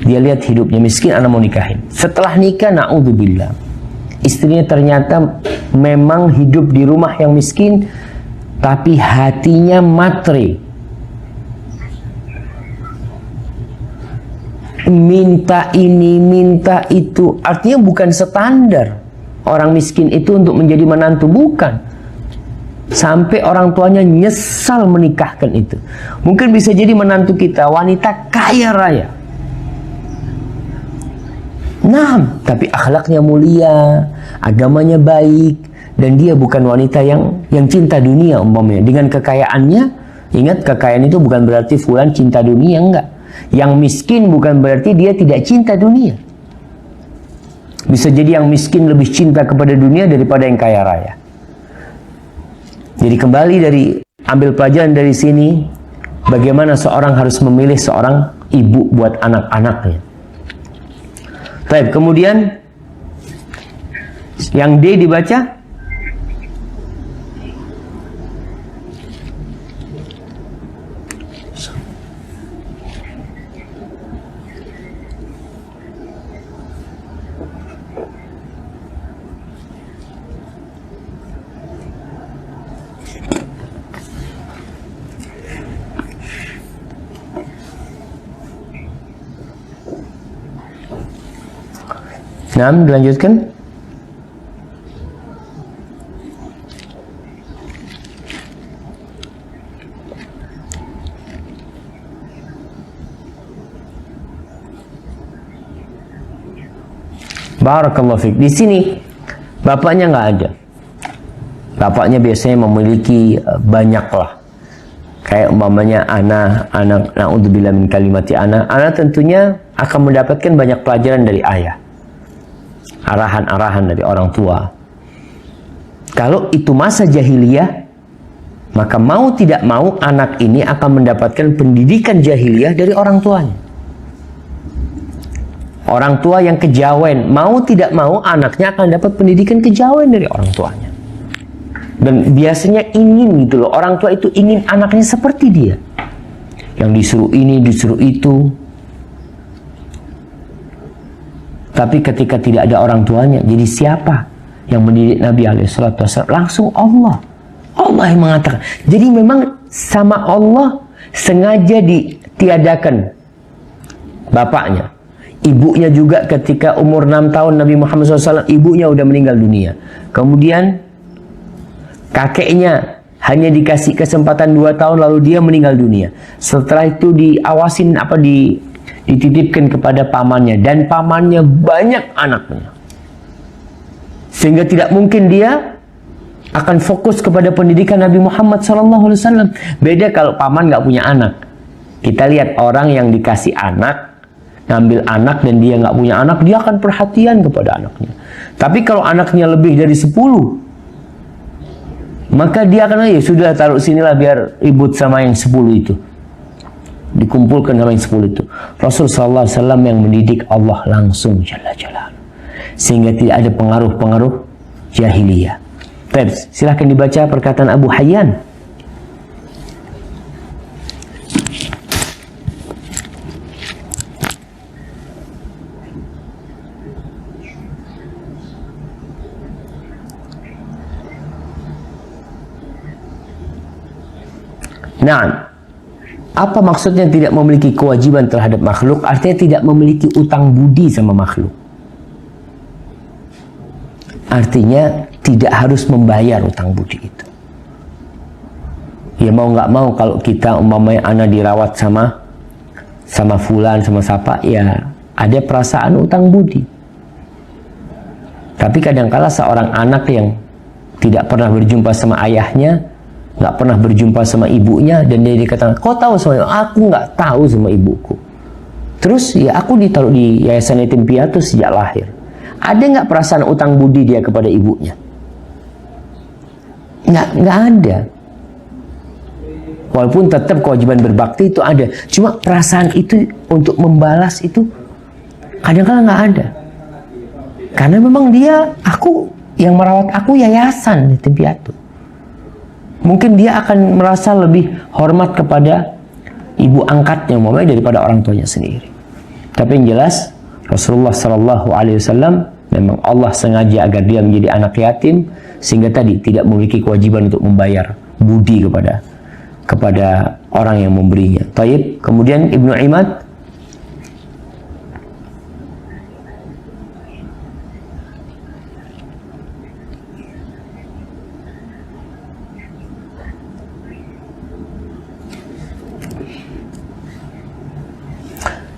Dia lihat hidupnya miskin, anak mau nikahin. Setelah nikah, na'udzubillah, istrinya ternyata memang hidup di rumah yang miskin, tapi hatinya matre, minta ini, minta itu. Artinya bukan standar orang miskin itu untuk menjadi menantu, bukan. Sampai orang tuanya nyesal menikahkan itu. Mungkin bisa jadi menantu kita wanita kaya raya, nah, tapi akhlaknya mulia, agamanya baik, dan dia bukan wanita yang cinta dunia umpamanya. Dengan kekayaannya, ingat kekayaan itu bukan berarti fulan cinta dunia, enggak. Yang miskin bukan berarti dia tidak cinta dunia. Bisa jadi yang miskin lebih cinta kepada dunia daripada yang kaya raya. Jadi kembali ambil pelajaran dari sini, bagaimana seorang harus memilih seorang ibu buat anak-anaknya. Baik, kemudian yang D dibaca. Nah, dilanjutkan. Barakallahu fiik. Di sini bapaknya nggak ada. Bapaknya biasanya memiliki banyak lah. Kayak umpamanya anak na'udzubillah min kalimati anak tentunya akan mendapatkan banyak pelajaran dari ayah. Arahan-arahan dari orang tua. Kalau itu masa jahiliyah, maka mau tidak mau anak ini akan mendapatkan pendidikan jahiliyah dari orang tuanya. Orang tua yang kejawen, mau tidak mau anaknya akan dapat pendidikan kejawen dari orang tuanya. Dan biasanya ingin gitu loh, orang tua itu ingin anaknya seperti dia, yang disuruh ini, disuruh itu. Tapi ketika tidak ada orang tuanya, jadi siapa yang mendidik Nabi SAW? Langsung Allah. Allah yang mengatakan. Jadi memang sama Allah sengaja ditiadakan bapaknya. Ibunya juga ketika umur 6 tahun Nabi Muhammad SAW, ibunya udah meninggal dunia. Kemudian kakeknya hanya dikasih kesempatan 2 tahun lalu dia meninggal dunia. Setelah itu diawasin dititipkan kepada pamannya, dan pamannya banyak anaknya, sehingga tidak mungkin dia akan fokus kepada pendidikan Nabi Muhammad SAW. Beda kalau paman nggak punya anak. Kita lihat orang yang dikasih anak, ngambil anak dan dia nggak punya anak, dia akan perhatian kepada anaknya. Tapi kalau anaknya lebih dari 10, maka dia akan, ya sudah taruh sinilah biar ribut sama yang 10 itu. Dikumpulkan sama yang 10 itu. Rasul SAW yang mendidik Allah langsung Jalla Jalla, sehingga tidak ada pengaruh-pengaruh jahiliyah. Silahkan dibaca perkataan Abu Hayyan. Nah, apa maksudnya tidak memiliki kewajiban terhadap makhluk? Artinya tidak memiliki utang budi sama makhluk. Artinya tidak harus membayar utang budi itu. Ya mau nggak mau, kalau kita umpamanya anak dirawat sama fulan, sama siapa, ya ada perasaan utang budi. Tapi kadangkala seorang anak yang tidak pernah berjumpa sama ayahnya, nggak pernah berjumpa sama ibunya, dan dia dikatakan, kau tahu sama ibu? Aku nggak tahu sama ibuku. Terus ya aku ditaruh di yayasan yatim piatu sejak lahir. Ada nggak perasaan utang budi dia kepada ibunya? Nggak ada. Walaupun tetap kewajiban berbakti itu ada, cuma perasaan itu untuk membalas itu kadang-kadang nggak ada. Karena memang yang merawat aku yayasan yatim piatu. Mungkin dia akan merasa lebih hormat kepada ibu angkatnya daripada orang tuanya sendiri. Tapi yang jelas Rasulullah SAW memang Allah sengaja agar dia menjadi anak yatim, sehingga tadi tidak memiliki kewajiban untuk membayar budi kepada orang yang memberinya. Taib. Kemudian Ibnu Imad,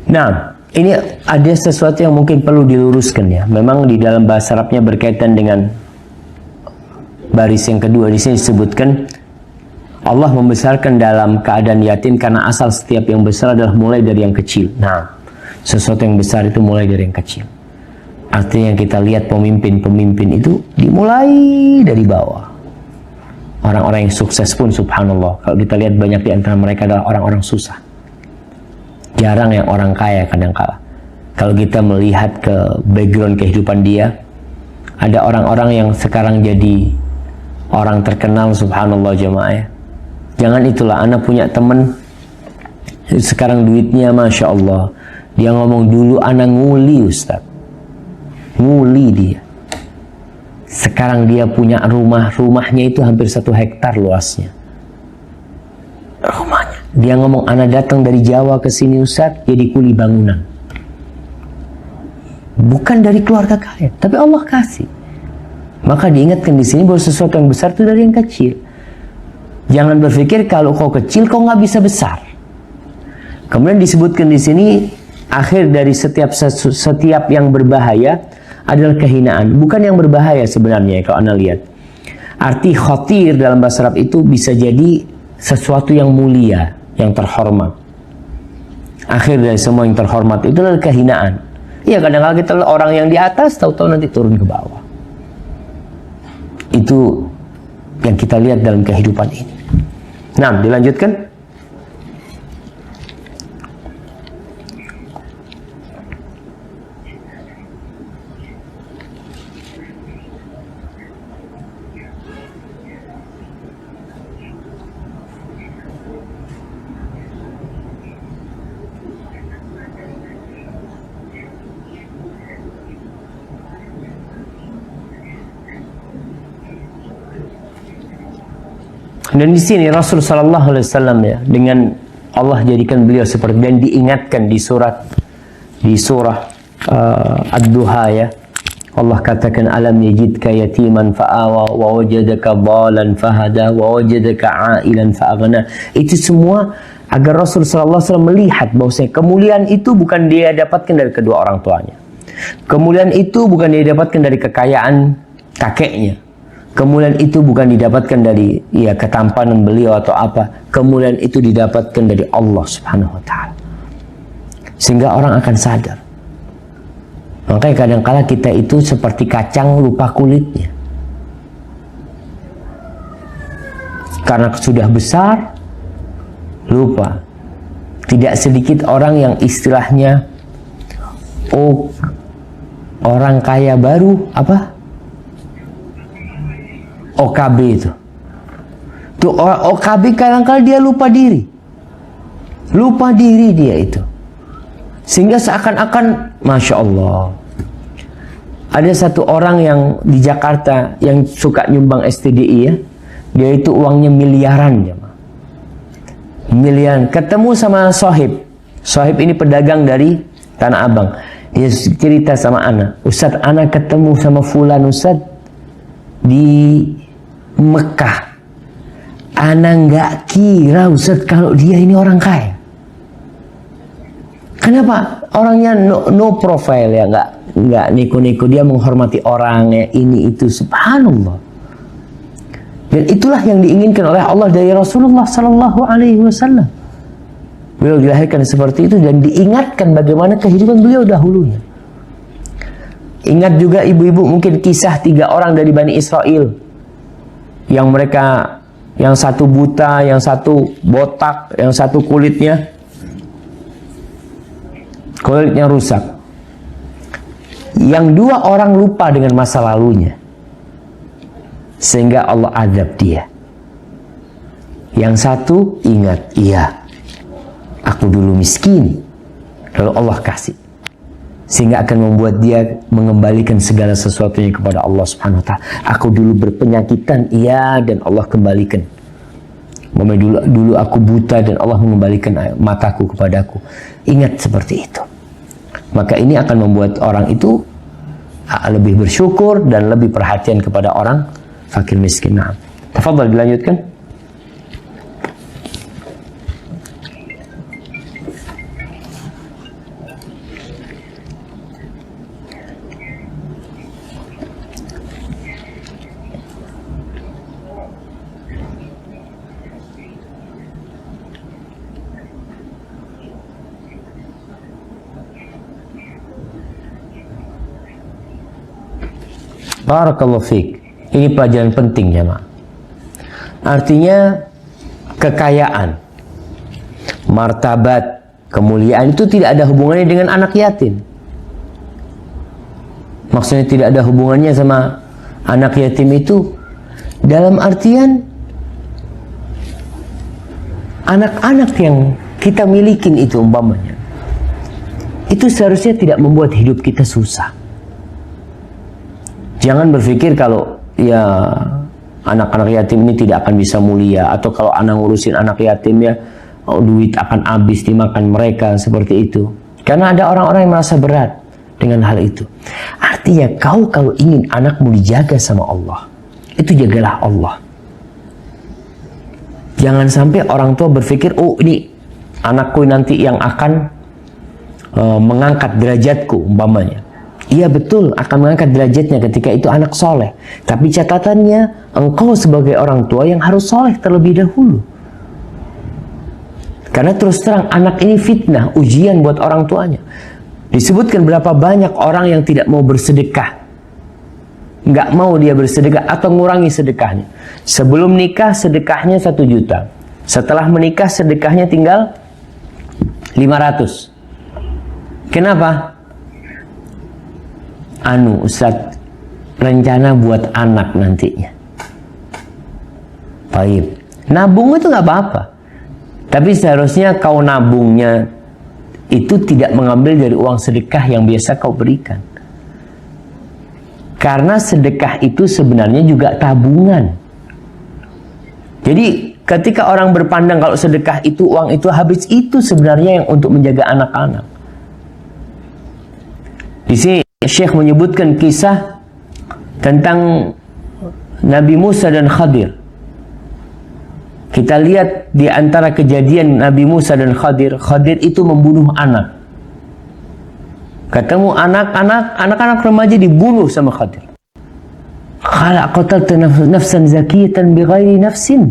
nah, ini ada sesuatu yang mungkin perlu diluruskan ya. Memang di dalam bahasa Arabnya berkaitan dengan baris yang kedua. Di sini disebutkan Allah membesarkan dalam keadaan yatim karena asal setiap yang besar adalah mulai dari yang kecil. Nah, sesuatu yang besar itu mulai dari yang kecil. Artinya yang kita lihat pemimpin-pemimpin itu dimulai dari bawah. Orang-orang yang sukses pun subhanallah, kalau kita lihat banyak di antara mereka adalah orang-orang susah. Jarang yang orang kaya kadangkala. Kalau kita melihat ke background kehidupan dia, ada orang-orang yang sekarang jadi orang terkenal subhanallah jemaah. Jangan itulah, anak punya teman sekarang duitnya masya Allah. Dia ngomong dulu anak nguli Ustaz, nguli dia. Sekarang dia punya rumahnya itu hampir 1 hektar luasnya. Rumahnya. Dia ngomong anak datang dari Jawa ke sini Ustaz jadi kuli bangunan. Bukan dari keluarga kaya, tapi Allah kasih. Maka diingatkan di sini bahwa sesuatu yang besar itu dari yang kecil. Jangan berpikir kalau kau kecil kau nggak bisa besar. Kemudian disebutkan di sini akhir dari setiap yang berbahaya adalah kehinaan. Bukan yang berbahaya sebenarnya kalau Anda lihat. Arti khatir dalam bahasa Arab itu bisa jadi sesuatu yang mulia, yang terhormat. Akhir dari semua yang terhormat itu adalah kehinaan. Ya kadang-kadang kita lihat orang yang di atas tahu-tahu nanti turun ke bawah. Itu yang kita lihat dalam kehidupan ini. Nah, dilanjutkan. Dan di sini Rasul sallallahu alaihi wasallam ya, dengan Allah jadikan beliau seperti, dan diingatkan di surah Ad-Duha ya. Allah katakan alam yajidka yatiman fa'awa wa wajadaka dhalan fahada wa wajadaka a'ilan fa'aghna. Itu semua agar Rasul sallallahu alaihi wasallam melihat bahwasanya kemuliaan itu bukan dia dapatkan dari kedua orang tuanya. Kemuliaan itu bukan dia dapatkan dari kekayaan kakeknya. Kemuliaan itu bukan didapatkan dari ketampanan beliau atau apa. Kemuliaan itu didapatkan dari Allah Subhanahu wa taala. Sehingga orang akan sadar. Makanya kadang-kala kita itu seperti kacang lupa kulitnya. Karena sudah besar lupa. Tidak sedikit orang yang istilahnya orang kaya baru OKB itu. Tuh OKB kadang-kadang dia lupa diri. Lupa diri dia itu. Sehingga seakan-akan, Masya Allah. Ada satu orang yang di Jakarta yang suka nyumbang STDI ya. Dia itu uangnya miliaran ya. Miliaran. Ketemu sama Sohib. Sohib ini pedagang dari Tanah Abang. Dia cerita sama Ana, Ustadz, Ana ketemu sama Fulan Ustadz di Mekah. Ana nggak kira Ustadz kalau dia ini orang kaya. Kenapa? Orangnya no profile ya, nggak niku-niku, dia menghormati orangnya, ini itu, subhanallah. Dan itulah yang diinginkan oleh Allah dari Rasulullah Sallallahu Alaihi Wasallam. Beliau dilahirkan seperti itu dan diingatkan bagaimana kehidupan beliau dahulunya. Ingat juga ibu-ibu mungkin kisah 3 orang dari Bani Israel yang mereka, yang satu buta, yang satu botak, yang satu kulitnya rusak. Yang 2 orang lupa dengan masa lalunya, sehingga Allah azab dia. Yang satu ingat, iya, aku dulu miskin, lalu Allah kasih, sehingga akan membuat dia mengembalikan segala sesuatunya kepada Allah Subhanahu wa Ta'ala. Aku dulu berpenyakitan, iya, dan Allah kembalikan. Dulu aku buta dan Allah mengembalikan mataku kepadaku. Ingat seperti itu. Maka ini akan membuat orang itu lebih bersyukur dan lebih perhatian kepada orang fakir miskin. Nah, tafadhal dilanjutkan. Barakallahu fiik. Ini pelajaran penting ya, Mak. Artinya kekayaan, martabat, kemuliaan itu tidak ada hubungannya dengan anak yatim. Maksudnya tidak ada hubungannya sama anak yatim itu dalam artian anak-anak yang kita milikin itu umpamanya, itu seharusnya tidak membuat hidup kita susah. Jangan berpikir kalau ya anak-anak yatim ini tidak akan bisa mulia, atau kalau anak ngurusin anak yatim ya duit akan habis dimakan mereka, seperti itu. Karena ada orang-orang yang merasa berat dengan hal itu. Artinya kau kalau ingin anakmu dijaga sama Allah, itu jagalah Allah. Jangan sampai orang tua berpikir, oh ini anakku nanti yang akan mengangkat derajatku umpamanya. Iya betul, akan mengangkat derajatnya ketika itu anak soleh. Tapi catatannya, engkau sebagai orang tua yang harus soleh terlebih dahulu. Karena terus terang anak ini fitnah, ujian buat orang tuanya. Disebutkan berapa banyak orang yang tidak mau bersedekah, nggak mau dia bersedekah atau ngurangi sedekahnya. Sebelum nikah sedekahnya 1 juta, setelah menikah sedekahnya tinggal 500. Kenapa? Ustadz, rencana buat anak nantinya. Baik, nabung itu nggak apa-apa. Tapi seharusnya kau nabungnya itu tidak mengambil dari uang sedekah yang biasa kau berikan. Karena sedekah itu sebenarnya juga tabungan. Jadi ketika orang berpandang kalau sedekah itu uang itu habis, itu sebenarnya yang untuk menjaga anak-anak. Di sini Syekh menyebutkan kisah tentang Nabi Musa dan Khadir. Kita lihat di antara kejadian Nabi Musa dan Khadir, Khadir itu membunuh anak. Ketemu anak-anak remaja dibunuh sama Khadir. Qala qatalta nafsan zakiyatan bighairi nafsin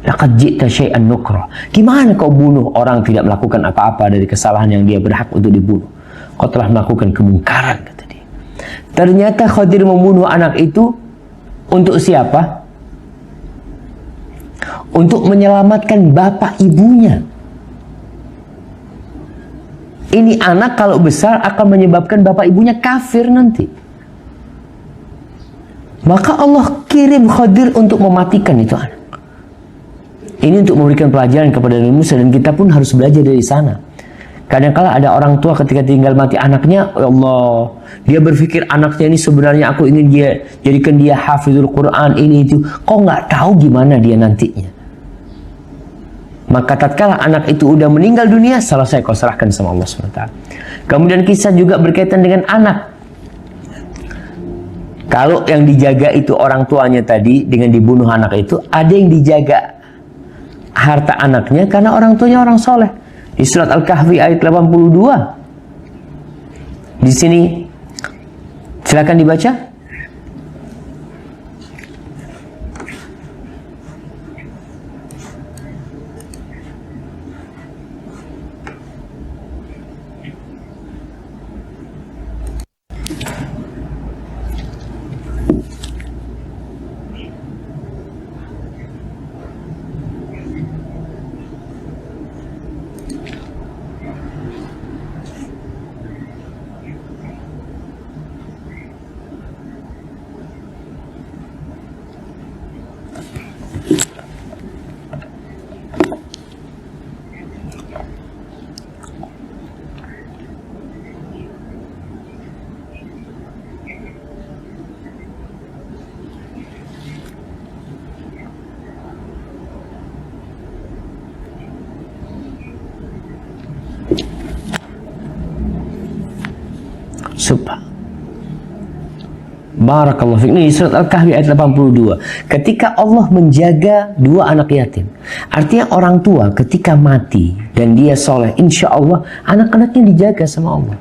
laqad ji'ta syai'an nukra. Gimana kau bunuh orang tidak melakukan apa-apa dari kesalahan yang dia berhak untuk dibunuh? Kau telah melakukan kemungkaran, kata dia. Ternyata Khadir membunuh anak itu untuk siapa? Untuk menyelamatkan bapak ibunya. Ini anak kalau besar akan menyebabkan bapak ibunya kafir nanti. Maka Allah kirim Khadir untuk mematikan itu anak. Ini untuk memberikan pelajaran kepada Nabi Musa, dan kita pun harus belajar dari sana. Kadang-kala ada orang tua ketika tinggal mati anaknya, ya Allah, dia berpikir anaknya ini sebenarnya aku ingin dia jadikan dia hafizul Quran, ini itu. Kok nggak tahu gimana dia nantinya. Maka tatkala anak itu udah meninggal dunia, selesai kau serahkan sama Allah SWT. Kemudian kisah juga berkaitan dengan anak. Kalau yang dijaga itu orang tuanya tadi dengan dibunuh anak itu, ada yang dijaga harta anaknya karena orang tuanya orang soleh. Di surat Al-Kahfi ayat 82. Di sini silakan dibaca. Barakallahu fiik. Ini surat Al-Kahfi ayat 82. Ketika Allah menjaga dua anak yatim, artinya orang tua ketika mati dan dia soleh, insya Allah anak-anaknya dijaga sama Allah.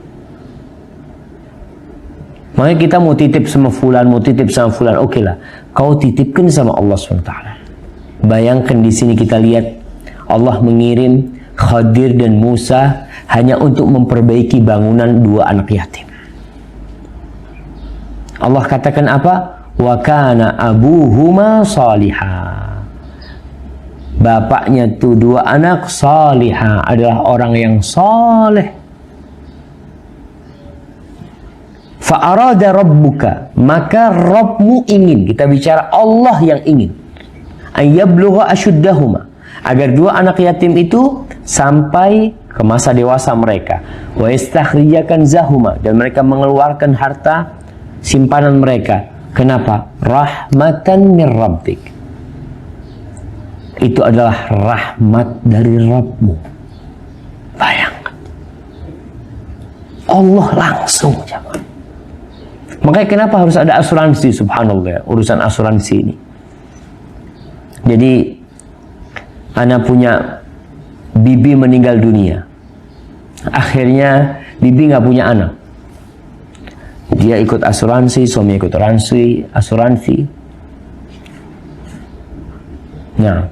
Makanya kita mau titip sama fulan, mau titip sama fulan, oke lah, kau titipkan sama Allah SWT. Bayangkan di sini kita lihat Allah mengirim Khadir dan Musa hanya untuk memperbaiki bangunan dua anak yatim. Allah katakan apa? Wa kana abuhuma salihah. Bapaknya tuh dua anak salihah, adalah orang yang saleh. Fa arada rabbuka, maka Rabbmu ingin, kita bicara Allah yang ingin, ayyablugha ashuddahuma, agar dua anak yatim itu sampai ke masa dewasa mereka, wa yastakhrijakan zahuma, dan mereka mengeluarkan harta simpanan mereka. Kenapa? Rahmatan min rabbik. Itu adalah rahmat dari Rabbmu. Bayangkan, Allah langsung, jemaah. Makanya kenapa harus ada asuransi? Subhanallah, urusan asuransi ini. Jadi anak punya bibi meninggal dunia, akhirnya bibi nggak punya anak. Dia ikut asuransi, suami ikut asuransi. Nah,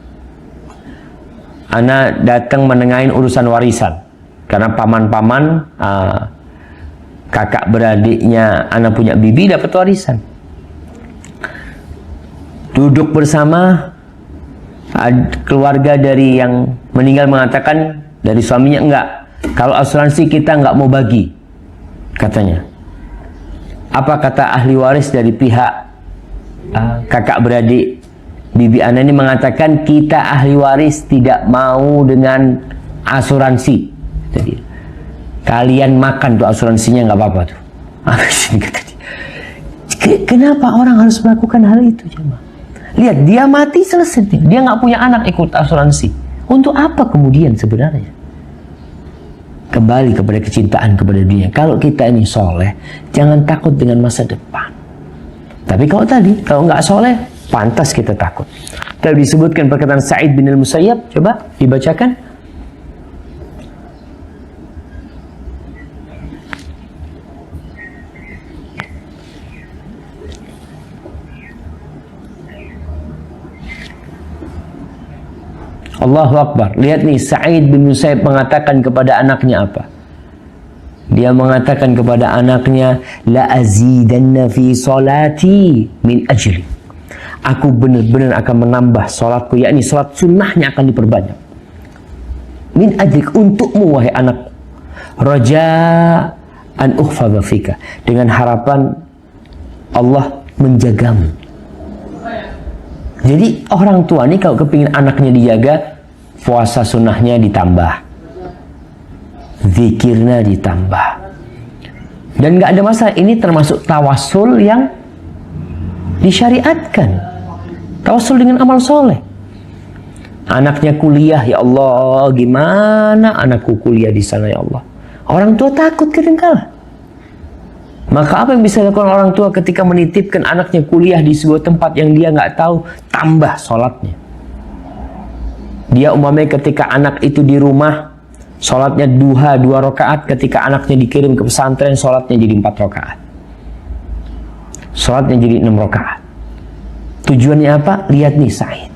anak datang menengahin urusan warisan karena paman-paman, kakak beradiknya anak punya bibi dapat warisan. Duduk bersama, keluarga dari yang meninggal mengatakan, dari suaminya, enggak, kalau asuransi kita enggak mau bagi, katanya. Apa kata ahli waris dari pihak kakak beradik bibi Ana ini? Mengatakan kita ahli waris tidak mau dengan asuransi. Jadi, kalian makan tuh asuransinya, nggak apa-apa tuh. Kenapa orang harus melakukan hal itu, jemaah? Lihat, dia mati selesai, dia nggak punya anak ikut asuransi. Untuk apa kemudian sebenarnya? Kembali kepada kecintaan kepada dunia. Kalau kita ini soleh, jangan takut dengan masa depan. Tapi kalau nggak soleh, pantas kita takut. Tadi disebutkan perkataan Sa'id bin al-Musayyab, coba dibacakan. Allahu Akbar. Lihat nih, Sa'id bin Musayyab mengatakan kepada anaknya apa? Dia mengatakan kepada anaknya, la azidanna fi salati min ajli. Aku benar-benar akan menambah salatku, yakni salat sunnahnya akan diperbanyak. Min ajlik, untukmu wahai anakku. Raja an uhfadha fika, dengan harapan Allah menjagamu. Jadi orang tua nih kalau kepingin anaknya dijaga, puasa sunnahnya ditambah, zikirnya ditambah, dan nggak ada masalah. Ini termasuk tawasul yang disyariatkan, tawasul dengan amal soleh. Anaknya kuliah, ya Allah, gimana anakku kuliah di sana ya Allah. Orang tua takut kadangkala. Maka apa yang bisa dilakukan orang tua ketika menitipkan anaknya kuliah di sebuah tempat yang dia nggak tahu? Tambah sholatnya. Dia umpamanya ketika anak itu di rumah, sholatnya duha 2 rakaat. Ketika anaknya dikirim ke pesantren, sholatnya jadi 4 rakaat. Sholatnya jadi 6 rakaat. Tujuannya apa? Lihat nih Said,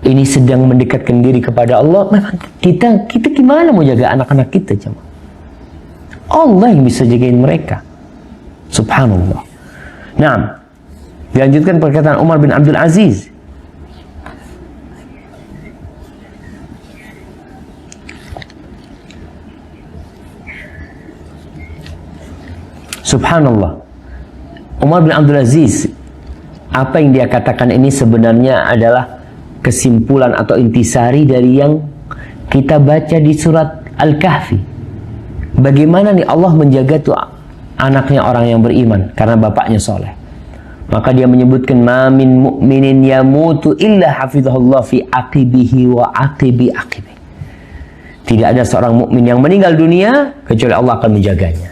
ini sedang mendekatkan diri kepada Allah. Memang kita gimana mau jaga anak-anak kita, jemaah? Allah yang bisa jagain mereka. Subhanallah. Nah, dilanjutkan perkataan Umar bin Abdul Aziz. Subhanallah. Umar bin Abdul Aziz, apa yang dia katakan ini sebenarnya adalah kesimpulan atau intisari dari yang kita baca di surat Al-Kahfi. Bagaimana nih Allah menjaga tuh anaknya orang yang beriman karena bapaknya soleh. Maka dia menyebutkan, ma min mu'minin yamutu illa hafizahullah fi aqibihi wa aqibi aqibi. Tidak ada seorang mukmin yang meninggal dunia kecuali Allah akan menjaganya.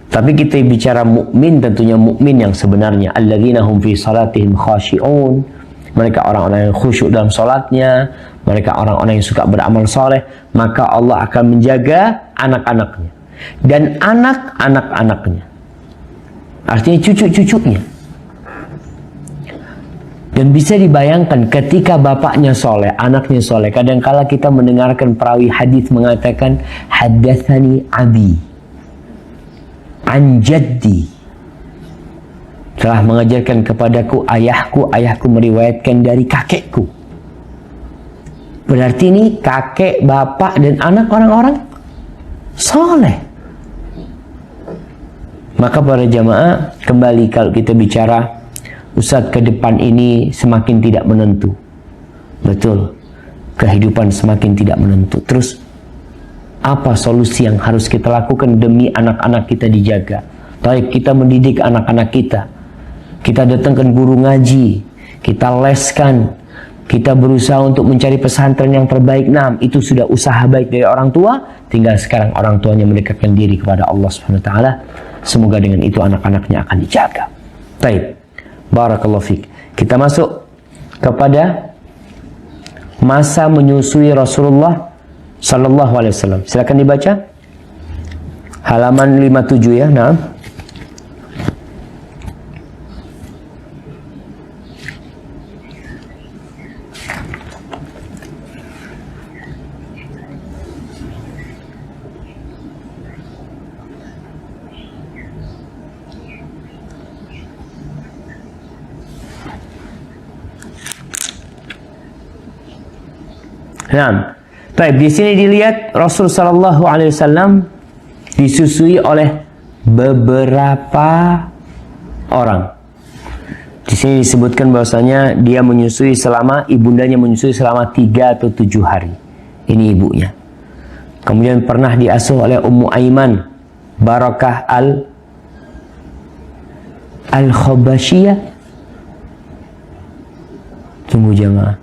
Tapi kita bicara mukmin, tentunya mukmin yang sebenarnya, alladzina hum fi salatihim khashi'un. Mereka orang-orang yang khusyuk dalam salatnya, mereka orang-orang yang suka beramal soleh. Maka Allah akan menjaga anak-anaknya dan anak-anak-anaknya, artinya cucu-cucunya. Dan bisa dibayangkan ketika bapaknya soleh, anaknya soleh. Kadangkala kita mendengarkan perawi hadis mengatakan, haddatsani abi an jaddi, telah mengajarkan kepadaku ayahku meriwayatkan dari kakekku. Berarti ini kakek, bapak, dan anak orang-orang soleh. Maka para jamaah, kembali kalau kita bicara Ustadz, ke depan ini semakin tidak menentu. Betul, kehidupan semakin tidak menentu. Terus apa solusi yang harus kita lakukan demi anak-anak kita dijaga? Baik, kita mendidik anak-anak kita, kita datangkan guru ngaji, kita leskan, kita berusaha untuk mencari pesantren yang terbaik. Nah, itu sudah usaha baik dari orang tua. Tinggal sekarang orang tuanya mendekatkan diri kepada Allah Subhanahu wa taala. Semoga dengan itu anak-anaknya akan dijaga. Baik. Barakallahu fiik. Kita masuk kepada masa menyusui Rasulullah sallallahu alaihi wasallam. Silakan dibaca. Halaman 57 ya. Nah. Nah, baik, di sini dilihat Rasul sallallahu alaihi wasallam disusui oleh beberapa orang. Di sini disebutkan bahwasanya dia menyusui selama, ibundanya menyusui selama 3 atau 7 hari. Ini ibunya. Kemudian pernah diasuh oleh Ummu Aiman Barakah al-Khabasyiyah. Tunggu jemaah.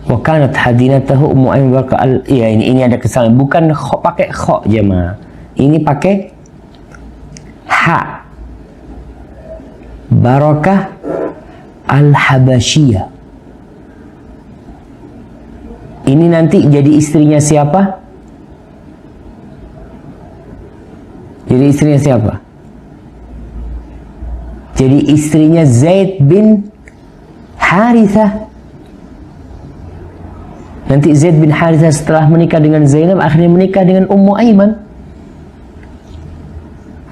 Wakanat hadinatahu Ummu Aiman Barakah ya, ini ada kesalahan, bukan pakai kho jemaah, ini pakai ha. Barakah al-Habasyiyah. Ini nanti jadi istrinya siapa? Jadi istrinya siapa? Jadi istrinya Zaid bin Harithah. Nanti Zaid bin Harithah setelah menikah dengan Zainab, akhirnya menikah dengan Ummu Aiman.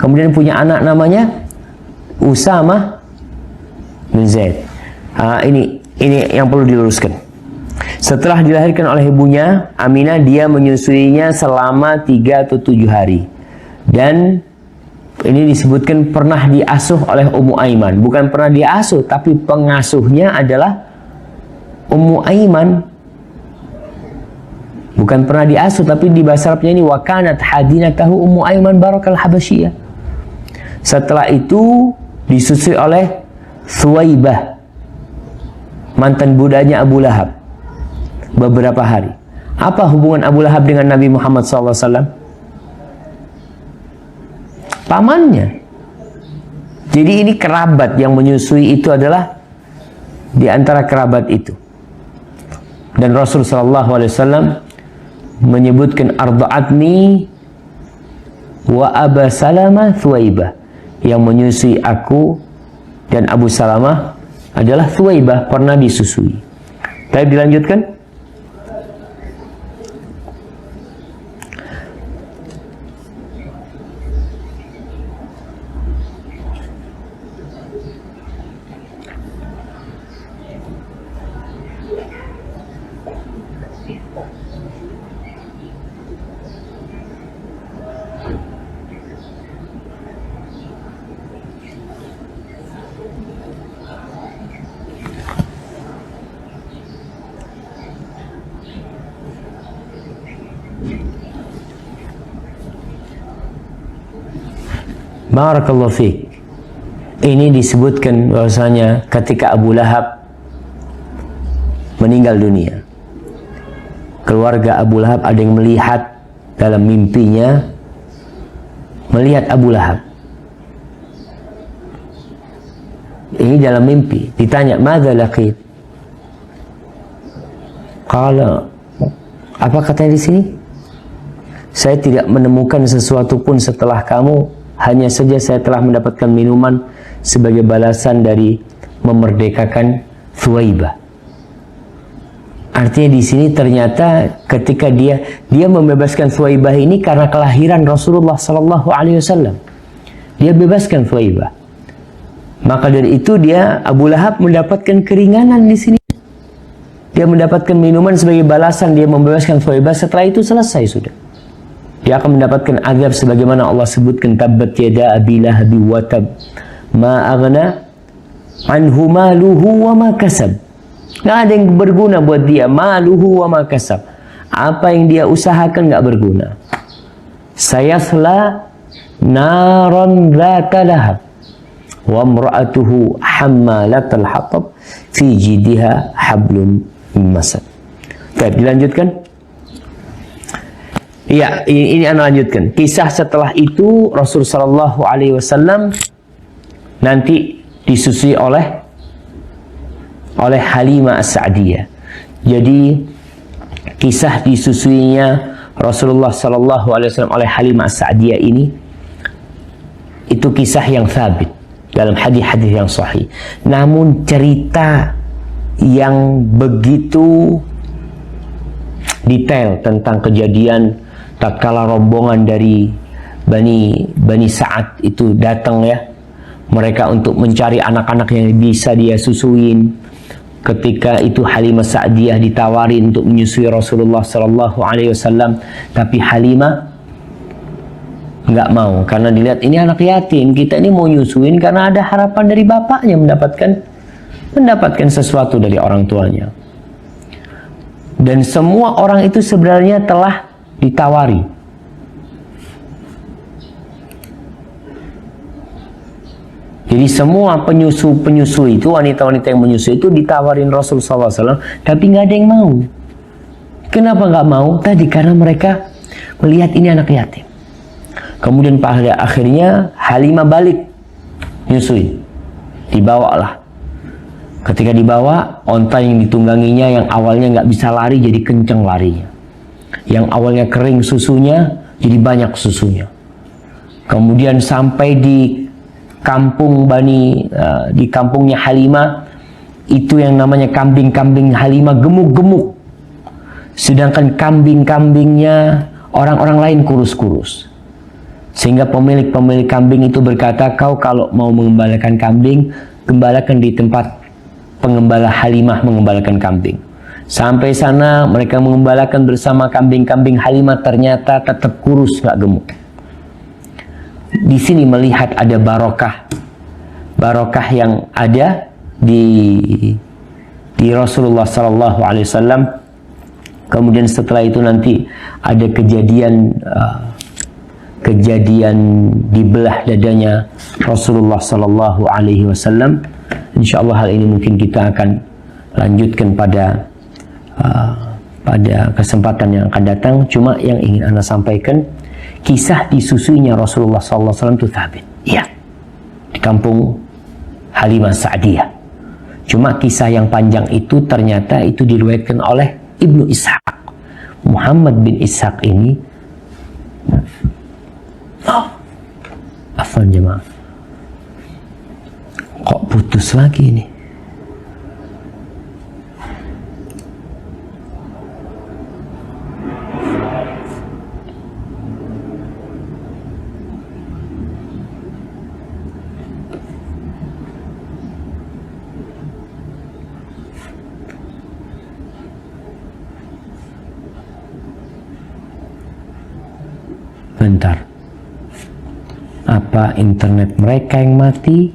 Kemudian punya anak namanya Usamah bin Zaid. Ini yang perlu diluruskan. Setelah dilahirkan oleh ibunya Aminah, dia menyusuinya selama 3 atau 7 hari. Dan Ini disebutkan pernah diasuh oleh Ummu Aiman. Bukan pernah diasuh, tapi pengasuhnya adalah Ummu Aiman. Bukan pernah diasuh, tapi di bahasa Arabnya ini wakanat hadinatahu Ummu Aiman barakal habasyiyah. Setelah itu disusui oleh Thuwaibah, mantan budaknya Abu Lahab, beberapa hari. Apa hubungan Abu Lahab dengan Nabi Muhammad SAW? Pamannya. Jadi ini kerabat yang menyusui itu adalah di antara kerabat itu. Dan Rasul SAW menyebutkan arda'atni wa Aba Salamah Thuwaibah. Yang menyusui aku dan Abu Salamah adalah Thuwaibah, pernah disusui. Baik, dilanjutkan. Barakallahu fiik. Ini disebutkan bahwasanya ketika Abu Lahab meninggal dunia, keluarga Abu Lahab ada yang melihat dalam mimpinya, melihat Abu Lahab. Ini dalam mimpi, ditanya, "Madza laqit?" Qala, apa katanya di sini? Saya tidak menemukan sesuatu pun setelah kamu. Hanya saja saya telah mendapatkan minuman sebagai balasan dari memerdekakan Thuwaibah. Artinya di sini ternyata ketika dia membebaskan Thuwaibah ini karena kelahiran Rasulullah Sallallahu Alaihi Wasallam. Dia bebaskan Thuwaibah. Maka dari itu dia Abu Lahab mendapatkan keringanan di sini. Dia mendapatkan minuman sebagai balasan dia membebaskan Thuwaibah. Setelah itu selesai sudah. Dia akan mendapatkan azab sebagaimana Allah sebutkan, tabbat yada abi lahabi wa tab ma aghna anhu maluhu wa ma kasab. Nggak ada yang berguna buat dia, maluhu wa ma kasab. Apa yang dia usahakan nggak berguna. Sayasla naran dzata lahab wa imra'atuhu hammalatal hatab fi jidha hablum min masad. Baik, dilanjutkan. Iya, ini anda lanjutkan. Kisah setelah itu Rasul Sallallahu Alaihi Wasallam nanti disusui oleh Halimah As-Sa'diyah. Jadi kisah disusuinya Rasulullah Sallallahu Alaihi Wasallam oleh Halimah As-Sa'diyah ini itu kisah yang thabit dalam hadis-hadis yang sahih. Namun cerita yang begitu detail tentang kejadian tatkala rombongan dari Bani Sa'ad itu datang ya, mereka untuk mencari anak-anak yang bisa dia susuin. Ketika itu Halimah Sa'diyah ditawarin untuk menyusui Rasulullah Sallallahu Alaihi Wasallam, tapi Halimah nggak mau karena dilihat ini anak yatim, kita ini mau nyusuin karena ada harapan dari bapaknya mendapatkan sesuatu dari orang tuanya. Dan semua orang itu sebenarnya telah ditawari. Jadi semua penyusu itu, wanita-wanita yang menyusu itu ditawarin Rasul SAW, tapi nggak ada yang mau. Kenapa nggak mau? Tadi karena mereka melihat ini anak yatim. Kemudian pada akhirnya Halimah balik nyusuin, dibawalah. Ketika dibawa, onta yang ditungganginya yang awalnya nggak bisa lari jadi kenceng larinya. Yang awalnya kering susunya jadi banyak susunya. Kemudian sampai di kampungnya Halimah, itu yang namanya kambing-kambing Halimah gemuk-gemuk. Sedangkan kambing-kambingnya orang-orang lain kurus-kurus. Sehingga pemilik kambing itu berkata, kau kalau mau mengembalakan kambing, gembalakan di tempat pengembala Halimah mengembalakan kambing. Sampai sana mereka mengembalakan bersama kambing-kambing Halimah, ternyata tetap kurus, nggak gemuk. di sini melihat ada barokah yang ada di Rasulullah Sallallahu Alaihi Wasallam. Kemudian setelah itu nanti ada kejadian dibelah dadanya Rasulullah Sallallahu Alaihi Wasallam. Insyaallah hal ini mungkin kita akan lanjutkan pada kesempatan yang akan datang. Cuma yang ingin Anda sampaikan, kisah disusuinya Rasulullah Sallallahu Alaihi Wasallam itu thabit. Ya, di kampung Halimah Sa'diyah. Cuma kisah yang panjang itu ternyata itu diriwayatkan oleh Ibnu Ishaq. Muhammad bin Ishaq ini, afwan jemaah, kok putus lagi ini? Bentar, apa internet mereka yang mati?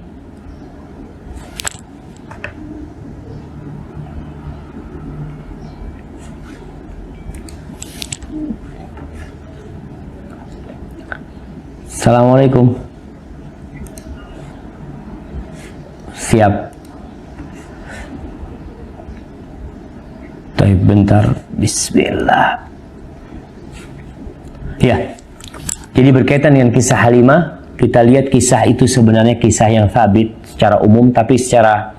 Assalamualaikum. Siap. Tapi bentar, bismillah. Ya. Jadi berkaitan dengan kisah Halimah, kita lihat kisah itu sebenarnya kisah yang thabit secara umum, tapi secara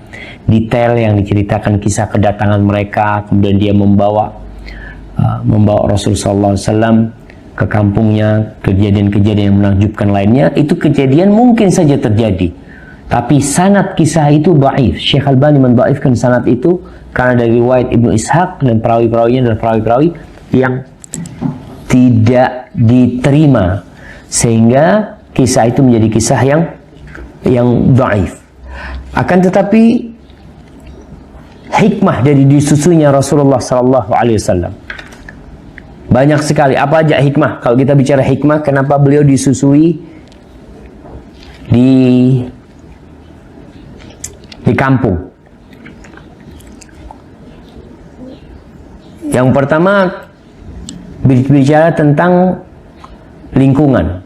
detail yang diceritakan kisah kedatangan mereka, kemudian dia membawa Rasulullah SAW ke kampungnya, kejadian-kejadian yang menakjubkan lainnya, itu kejadian mungkin saja terjadi. Tapi sanad kisah itu dhaif. Syekh Albani mendhaifkan sanad itu karena dari riwayat Ibnu Ishaq dan perawi-perawinya adalah perawi-perawi yang tidak diterima, sehingga kisah itu menjadi kisah yang dhaif. Akan tetapi hikmah dari disusunya Rasulullah sallallahu alaihi wasallam banyak sekali. Apa aja hikmah? Kalau kita bicara hikmah, kenapa beliau disusui di kampung? Yang pertama, bicara tentang lingkungan.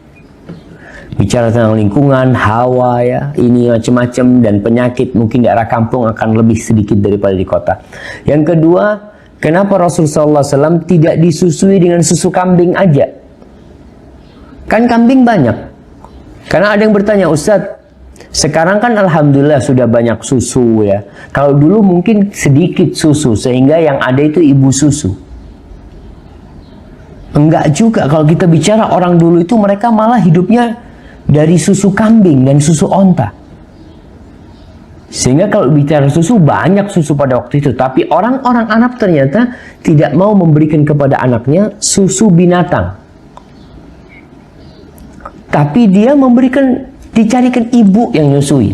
Bicara tentang lingkungan, hawa ya, ini macam-macam, dan penyakit mungkin daerah kampung akan lebih sedikit daripada di kota. Yang kedua, kenapa Rasulullah SAW tidak disusui dengan susu kambing aja? Kan kambing banyak. Karena ada yang bertanya, Ustadz, sekarang kan alhamdulillah sudah banyak susu ya. Kalau dulu mungkin sedikit susu, sehingga yang ada itu ibu susu. Enggak juga, kalau kita bicara orang dulu itu mereka malah hidupnya dari susu kambing dan susu onta. Sehingga kalau bicara susu, banyak susu pada waktu itu. Tapi orang-orang Arab ternyata tidak mau memberikan kepada anaknya susu binatang. Tapi dia dicarikan ibu yang nyusui.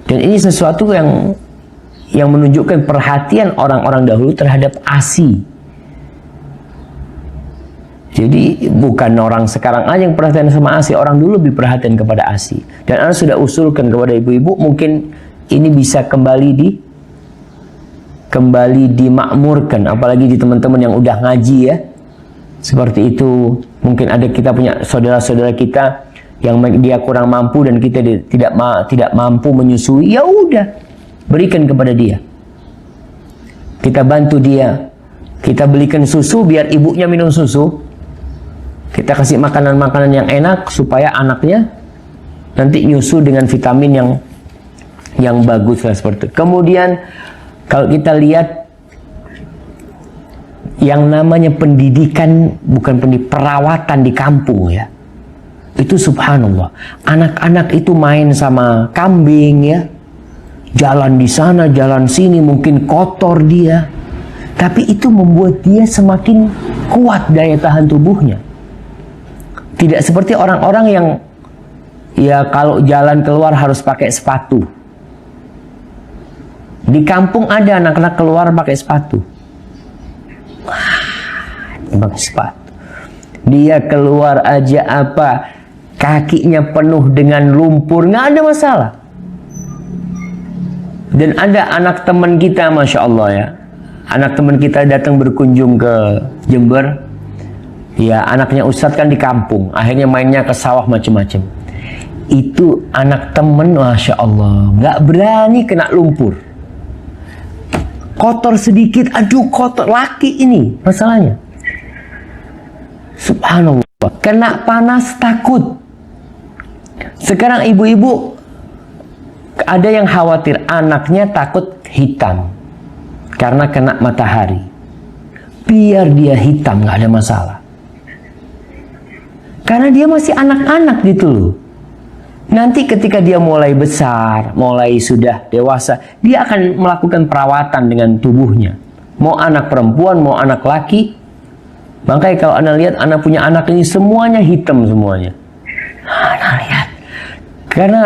Dan ini sesuatu yang menunjukkan perhatian orang-orang dahulu terhadap ASI. Jadi bukan orang sekarang aja yang perhatian sama ASI, orang dulu lebih perhatian kepada ASI. Dan Anda sudah usulkan kepada ibu-ibu, mungkin ini bisa kembali dimakmurkan, apalagi di teman-teman yang udah ngaji ya. Seperti itu, mungkin ada kita punya saudara-saudara kita yang dia kurang mampu dan kita tidak mampu menyusui, ya udah, berikan kepada dia. Kita bantu dia. Kita belikan susu biar ibunya minum susu. Kita kasih makanan-makanan yang enak supaya anaknya nanti nyusu dengan vitamin yang bagus lah, seperti itu. Kemudian kalau kita lihat yang namanya pendidikan, bukan perawatan di kampung ya, itu subhanallah, anak-anak itu main sama kambing ya, jalan di sana jalan sini, mungkin kotor dia, tapi itu membuat dia semakin kuat daya tahan tubuhnya. Tidak seperti orang-orang yang ya kalau jalan keluar harus pakai sepatu. Di kampung ada anak-anak keluar pakai sepatu. Pakai sepatu. Dia keluar aja apa, kakinya penuh dengan lumpur, nggak ada masalah. Dan ada anak teman kita, Masya Allah ya, anak teman kita datang berkunjung ke Jember. Ya, anaknya Ustadz kan di kampung, akhirnya mainnya ke sawah macam-macam. Itu anak teman, Masya Allah, nggak berani kena lumpur. Kotor sedikit, aduh kotor, laki ini masalahnya. Subhanallah, kena panas takut. Sekarang ibu-ibu ada yang khawatir anaknya takut hitam karena kena matahari. Biar dia hitam, nggak ada masalah. Karena dia masih anak-anak gitu loh. Nanti ketika dia mulai besar, mulai sudah dewasa, dia akan melakukan perawatan dengan tubuhnya. Mau anak perempuan, mau anak laki. Makanya kalau Anda lihat, Anda punya anak ini semuanya hitam semuanya. Anda lihat. Karena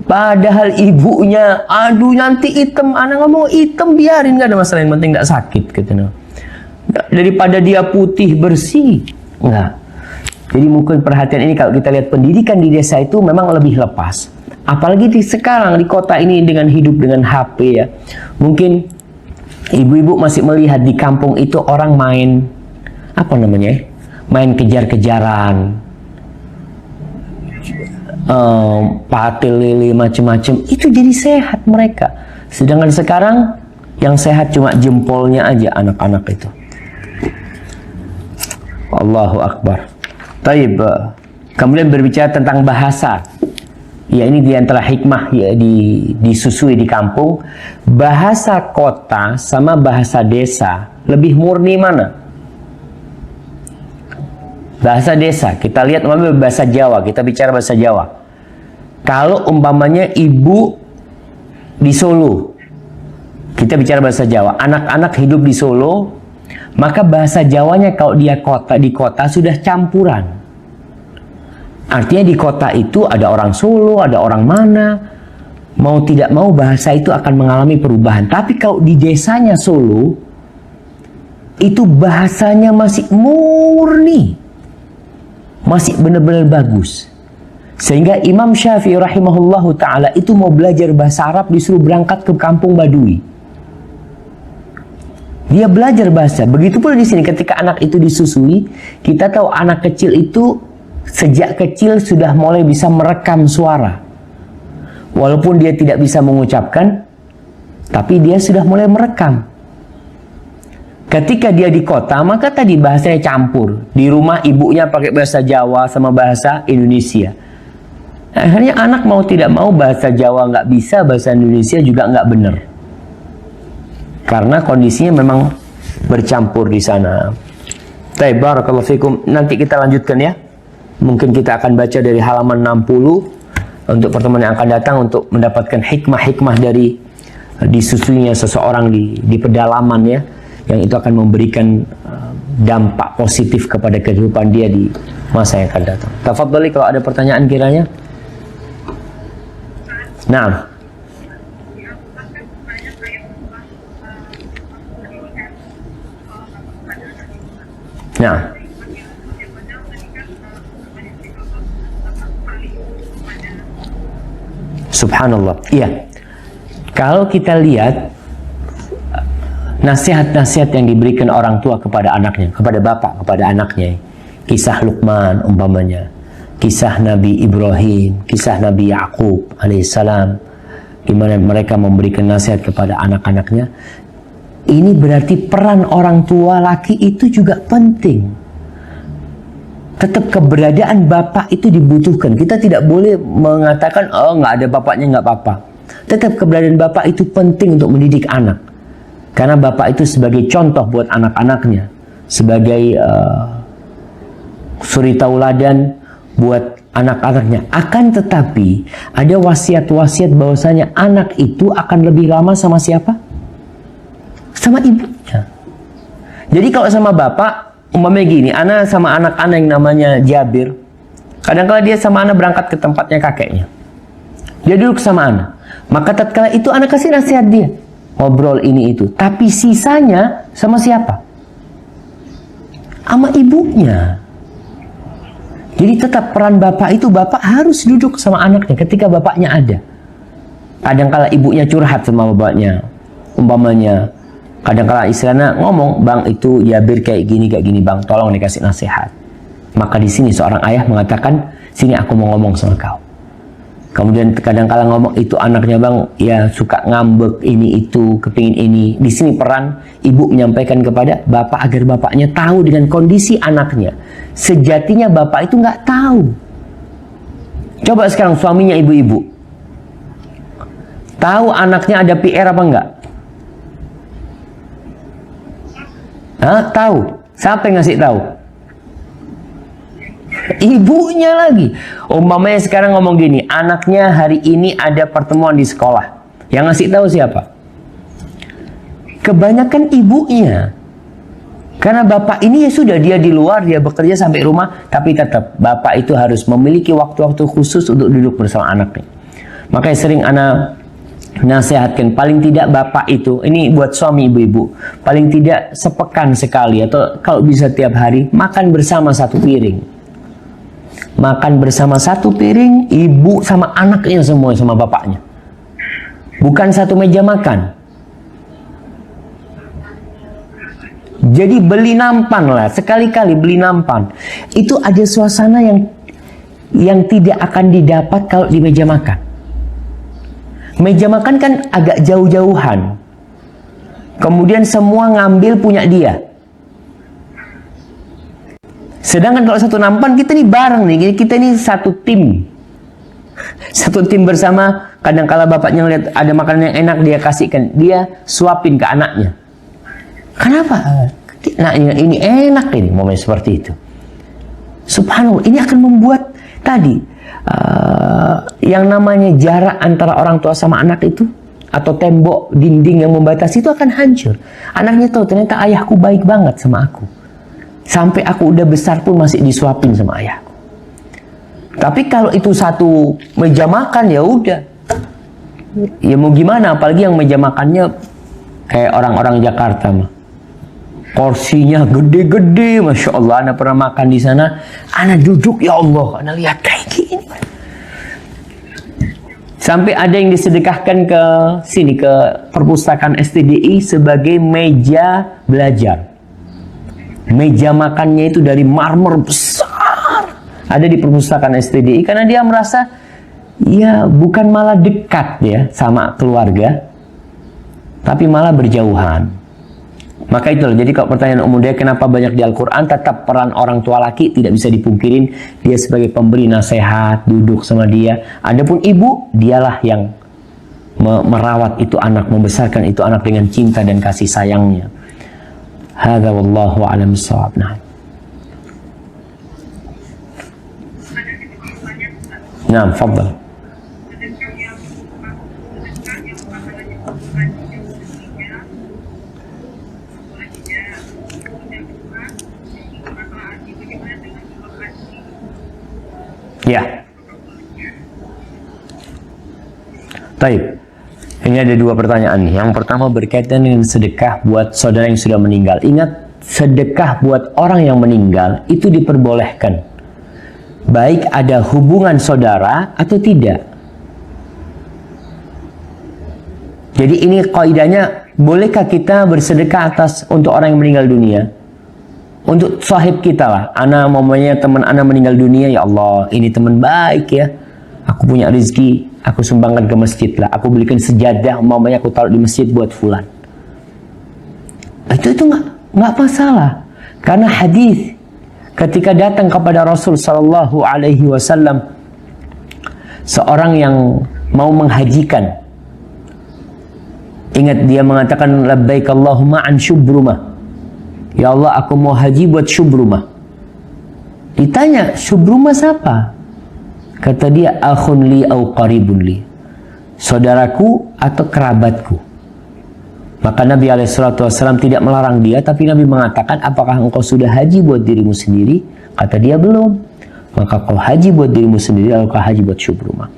padahal ibunya, aduh nanti hitam, Anda nggak mau hitam, biarin, nggak ada masalah, yang penting nggak sakit gitu. Daripada dia putih bersih, nggak. Jadi mungkin perhatian ini kalau kita lihat pendidikan di desa itu memang lebih lepas. Apalagi sekarang di kota ini dengan hidup dengan HP ya. Mungkin ibu-ibu masih melihat di kampung itu orang main apa namanya? Main kejar-kejaran, patil lili macam-macam. Itu jadi sehat mereka. Sedangkan sekarang yang sehat cuma jempolnya aja anak-anak itu. Allahu Akbar. Taib. Kemudian berbicara tentang bahasa. Ya, ini di antara hikmah ya, disusui di kampung. Bahasa kota sama bahasa desa lebih murni mana? Bahasa desa, kita lihat umpamanya bahasa Jawa, kita bicara bahasa Jawa. Kalau umpamanya ibu di Solo, kita bicara bahasa Jawa, anak-anak hidup di Solo, maka bahasa Jawanya kalau dia di kota sudah campuran. Artinya di kota itu ada orang Solo, ada orang mana, mau tidak mau bahasa itu akan mengalami perubahan. Tapi kalau di desanya Solo, itu bahasanya masih murni, masih benar-benar bagus. Sehingga Imam Syafi'i rahimahullahu ta'ala itu mau belajar bahasa Arab disuruh berangkat ke kampung Badui. Dia belajar bahasa. Begitu pula di sini ketika anak itu disusui, kita tahu anak kecil itu sejak kecil sudah mulai bisa merekam suara. Walaupun dia tidak bisa mengucapkan, tapi dia sudah mulai merekam. Ketika dia di kota, maka tadi bahasanya campur. Di rumah ibunya pakai bahasa Jawa sama bahasa Indonesia. Akhirnya anak mau tidak mau bahasa Jawa nggak bisa, bahasa Indonesia juga nggak benar. Karena kondisinya memang bercampur di sana. Baik, barakallahu fikum. Nanti kita lanjutkan ya. Mungkin kita akan baca dari halaman 60 untuk pertemuan yang akan datang untuk mendapatkan hikmah-hikmah dari disusuinya seseorang di pedalaman ya, yang itu akan memberikan dampak positif kepada kehidupan dia di masa yang akan datang. Tafadhali kalau ada pertanyaan kiranya. Nah. Nah. Subhanallah. Iya. Kalau kita lihat nasihat-nasihat yang diberikan orang tua kepada anaknya, kepada bapak, kepada anaknya. Kisah Luqman umpamanya, kisah Nabi Ibrahim, kisah Nabi Yakub alaihissalam, di mana mereka memberikan nasihat kepada anak-anaknya. Ini berarti peran orang tua laki itu juga penting. Tetap keberadaan bapak itu dibutuhkan. Kita tidak boleh mengatakan, oh nggak ada bapaknya nggak apa-apa. Tetap keberadaan bapak itu penting untuk mendidik anak. Karena bapak itu sebagai contoh buat anak-anaknya. Sebagai suri tauladan buat anak-anaknya. Akan tetapi ada wasiat-wasiat bahwasanya anak itu akan lebih lama sama siapa? Sama ibunya. Jadi kalau sama bapak, umpamanya gini, ana sama anak-anak yang namanya Jabir, kadang-kala dia sama ana berangkat ke tempatnya kakeknya. Dia duduk sama ana. Maka tatkala itu ana kasih nasihat dia. Ngobrol ini itu. Tapi sisanya sama siapa? Sama ibunya. Jadi tetap peran bapak itu, bapak harus duduk sama anaknya ketika bapaknya ada. Kadangkala ibunya curhat sama bapaknya, umpamanya kadangkala istilahnya ngomong, bang itu Jabir kayak gini bang, tolong dikasih nasihat. Maka di sini seorang ayah mengatakan, sini aku mau ngomong sama kau. Kemudian kadangkala ngomong, itu anaknya bang ya suka ngambek ini itu, kepingin ini. Di sini peran ibu menyampaikan kepada bapak agar bapaknya tahu dengan kondisi anaknya. Sejatinya bapak itu nggak tahu. Coba sekarang suaminya ibu-ibu, tahu anaknya ada PR apa enggak? Hah? Tahu? Siapa yang ngasih tahu? Ibunya lagi. Umpamanya sekarang ngomong gini, anaknya hari ini ada pertemuan di sekolah. Yang ngasih tahu siapa? Kebanyakan ibunya. Karena bapak ini ya sudah, dia di luar, dia bekerja sampai rumah, tapi tetap bapak itu harus memiliki waktu-waktu khusus untuk duduk bersama anaknya. Makanya sering anak nasihatkan, paling tidak bapak itu, ini buat suami ibu-ibu, paling tidak sepekan sekali atau kalau bisa tiap hari makan bersama satu piring. Makan bersama satu piring, ibu sama anaknya semua sama bapaknya. Bukan satu meja makan. Jadi beli nampan lah, sekali-kali beli nampan. Itu ada suasana yang tidak akan didapat kalau di meja makan. Meja makan kan agak jauh-jauhan. Kemudian semua ngambil punya dia. Sedangkan kalau satu nampan, kita nih bareng nih, kita ini satu tim. Satu tim bersama. Kadang-kala bapaknya ngeliat ada makanan yang enak, dia kasihkan, dia suapin ke anaknya. Kenapa? Nah ini enak ini, momen seperti itu. Subhanallah, ini akan membuat tadi yang namanya jarak antara orang tua sama anak itu, atau tembok dinding yang membatasi itu akan hancur. Anaknya tahu ternyata ayahku baik banget sama aku. Sampai aku udah besar pun masih disuapin sama ayahku. Tapi kalau itu satu meja makan ya udah. Ya mau gimana, apalagi yang meja makannya kayak orang-orang Jakarta mah. Porsinya gede-gede, Masya Allah. Ana pernah makan di sana, ana duduk, ya Allah, ana lihat kayak gini. Sampai ada yang disedekahkan ke sini, ke perpustakaan STDI sebagai meja belajar. Meja makannya itu dari marmer besar. Ada di perpustakaan STDI karena dia merasa ya bukan malah dekat ya sama keluarga, tapi malah berjauhan. Maka itulah, jadi kalau pertanyaan umum dia kenapa banyak di Al-Quran, tetap peran orang tua laki tidak bisa dipungkirin. Dia sebagai pemberi nasihat, duduk sama dia. Adapun ibu, dialah yang merawat itu anak, membesarkan itu anak dengan cinta dan kasih sayangnya. Hadza wallahu a'lam bissawab. Nah, fadhal. Ya. Baik. Ini ada dua pertanyaan nih. Yang pertama berkaitan dengan sedekah buat saudara yang sudah meninggal. Ingat, sedekah buat orang yang meninggal itu diperbolehkan. Baik ada hubungan saudara atau tidak. Jadi ini kaidahnya, bolehkah kita bersedekah atas untuk orang yang meninggal dunia? Untuk sahib kita lah, ana mamanya teman ana meninggal dunia, ya Allah, ini teman baik ya, aku punya rezeki, aku sumbangkan ke masjid lah, aku belikan sejadah, mamanya aku taruh di masjid buat fulan. Itu nggak masalah, karena hadis ketika datang kepada Rasul Sallallahu Alaihi Wasallam seorang yang mau menghajikan, ingat dia mengatakan labbaik Allahumma an syubrumah. Ya Allah, aku mau haji buat Syubrumah. Ditanya, Syubrumah siapa? Kata dia, akhun li au qaribun li. Saudaraku atau kerabatku. Maka Nabi SAW tidak melarang dia, tapi Nabi mengatakan, apakah engkau sudah haji buat dirimu sendiri? Kata dia, belum. Maka kau haji buat dirimu sendiri, lalu kau haji buat Syubrumah.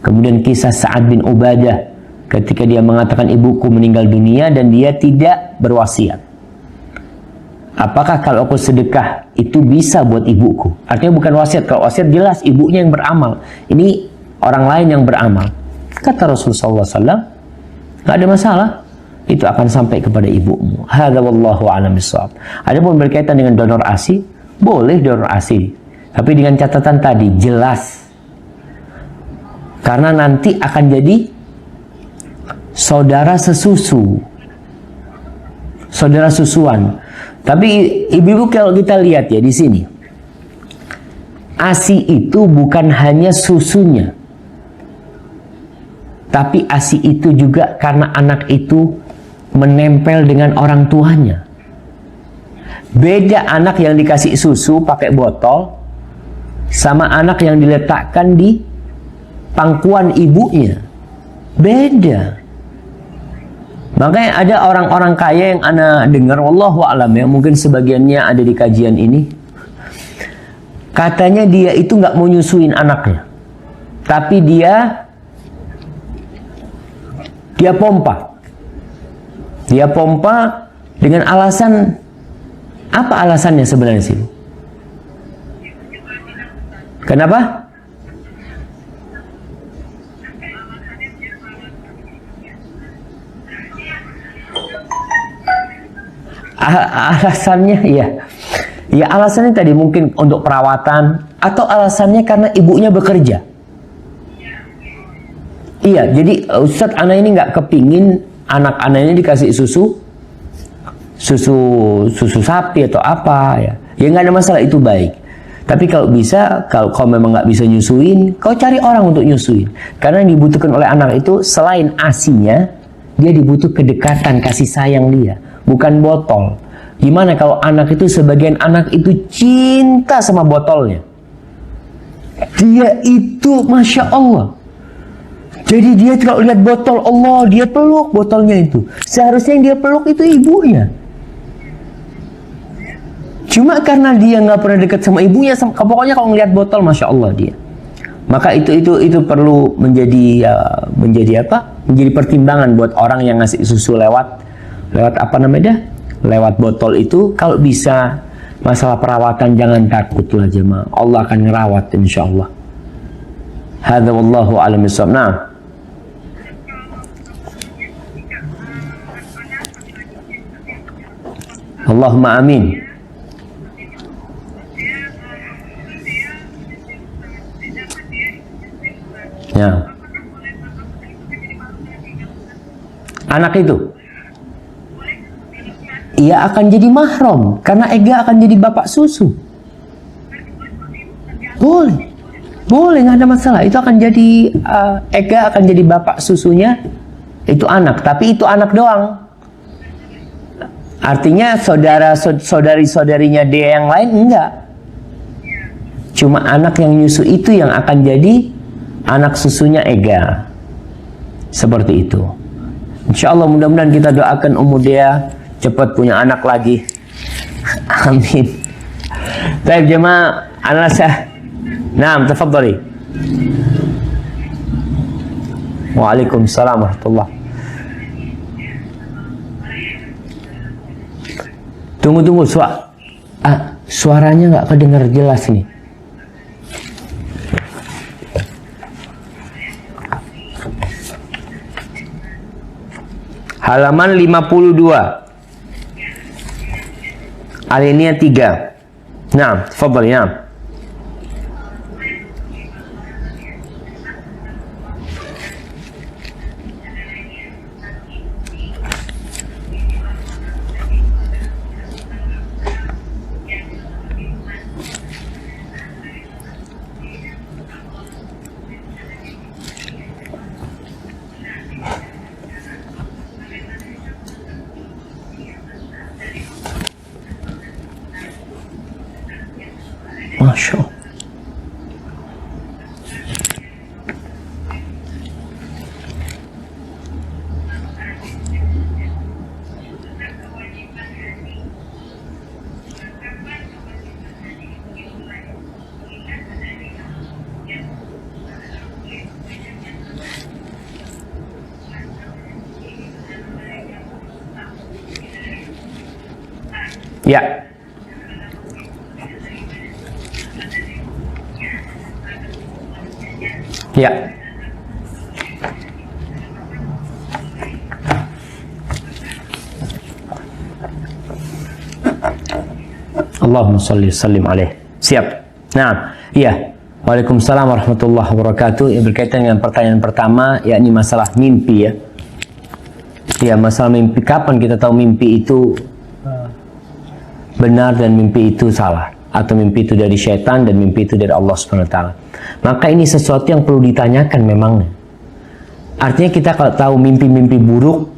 Kemudian kisah Sa'ad bin Ubadah, ketika dia mengatakan ibuku meninggal dunia dan dia tidak berwasiat. apakah kalau aku sedekah itu bisa buat ibuku? Artinya bukan wasiat. Kalau wasiat jelas ibunya yang beramal. Ini orang lain yang beramal. Kata Rasulullah SAW, nggak ada masalah. Itu akan sampai kepada ibumu. Hadza wallahu a'lam bishawab. Adapun berkaitan dengan donor ASI, boleh donor ASI. Tapi dengan catatan tadi, jelas. Karena nanti akan jadi saudara sesusu. Saudara susuan. Tapi ibu-ibu kalau kita lihat ya di sini. ASI itu bukan hanya susunya. Tapi ASI itu juga karena anak itu menempel dengan orang tuanya. Beda anak yang dikasih susu pakai botol sama anak yang diletakkan di pangkuan ibunya. Beda. Makanya ada orang-orang kaya yang ana dengar, wallahu a'lam ya, mungkin sebagiannya ada di kajian ini. Katanya dia itu nggak mau nyusuin anaknya, tapi dia pompa. Dia pompa dengan alasan, apa alasannya sebenarnya sih? Kenapa? Alasannya ya alasannya tadi mungkin untuk perawatan, atau alasannya karena ibunya bekerja. Iya, jadi Ustadz, anak ini nggak kepingin anak ini dikasih susu sapi atau apa ya nggak ada masalah, itu baik. Tapi kalau bisa, kalau kau memang nggak bisa nyusuin, kau cari orang untuk nyusuin. Karena yang dibutuhkan oleh anak itu selain ASI-nya, dia dibutuh kedekatan, kasih sayang dia, bukan botol. Gimana kalau anak itu, sebagian anak itu cinta sama botolnya. Dia itu Masya Allah. Jadi dia kalau lihat botol, Allah, dia peluk botolnya itu. Seharusnya yang dia peluk itu ibunya. Cuma karena dia nggak pernah dekat sama ibunya, pokoknya kalau ngelihat botol, Masya Allah dia. Maka itu perlu menjadi menjadi pertimbangan buat orang yang ngasih susu lewat apa namanya? Lewat botol itu. Kalau bisa masalah perawatan jangan takut lah jemaah. Allah akan ngerawat insya Allah. Hadza wallahu a'lam bishawab. Nah. Allahumma amin. Ya. Anak itu ia akan jadi mahram karena Ega akan jadi bapak susu. Boleh, nggak ada masalah. Itu akan jadi Ega akan jadi bapak susunya itu anak, tapi itu anak doang. Artinya saudari-saudarinya dia yang lain enggak. Cuma anak yang nyusu itu yang akan jadi anak susunya Ega. Seperti itu. Insya Allah mudah-mudahan kita doakan Ummu Dea cepat punya anak lagi. Amin. Baik jemaah, Naam, tafadhali. Waalaikumsalam warahmatullahi. Tunggu, suaranya nggak kedengar jelas nih. Halaman 52. Alinea 3. Nah, tafadhali, nah. Masya Allah. Ya. Ya. Allahumma salli sallim alaih. Siap. Nah, iya. Waalaikumsalam warahmatullahi wabarakatuh. Yang berkaitan dengan pertanyaan pertama, yakni masalah mimpi ya. Ya, masalah mimpi. Kapan kita tahu mimpi itu benar dan mimpi itu salah, atau mimpi itu dari syaitan dan mimpi itu dari Allah Subhanahu wa taala? Maka ini sesuatu yang perlu ditanyakan memang. Artinya kita kalau tahu mimpi-mimpi buruk,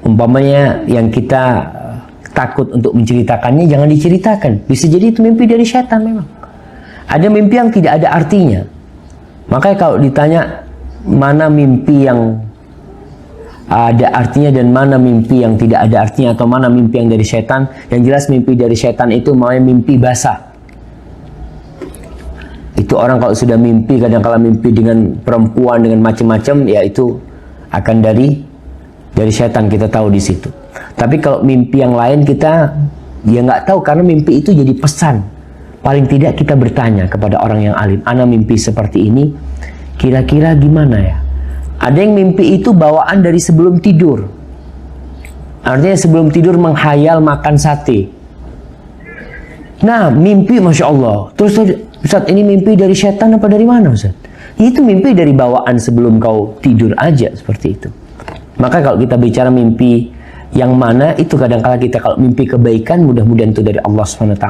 umpamanya yang kita takut untuk menceritakannya, jangan diceritakan. Bisa jadi itu mimpi dari syaitan memang. Ada mimpi yang tidak ada artinya. Makanya kalau ditanya mana mimpi yang ada artinya dan mana mimpi yang tidak ada artinya, atau mana mimpi yang dari syaitan, yang jelas mimpi dari syaitan itu maunya mimpi basah. Itu orang kalau sudah mimpi, kadang-kala mimpi dengan perempuan, dengan macam-macam, ya itu akan dari syaitan, kita tahu di situ. Tapi kalau mimpi yang lain kita ya nggak tahu, karena mimpi itu jadi pesan. Paling tidak kita bertanya kepada orang yang alim, ana mimpi seperti ini, kira-kira gimana ya? Ada yang mimpi itu bawaan dari sebelum tidur. Artinya sebelum tidur menghayal makan sate. Nah, mimpi Masya Allah. Terus Ustaz, ini mimpi dari setan apa dari mana Ustaz? Itu mimpi dari bawaan sebelum kau tidur aja, seperti itu. Maka kalau kita bicara mimpi yang mana, itu kadang-kala kita kalau mimpi kebaikan, mudah-mudahan itu dari Allah SWT.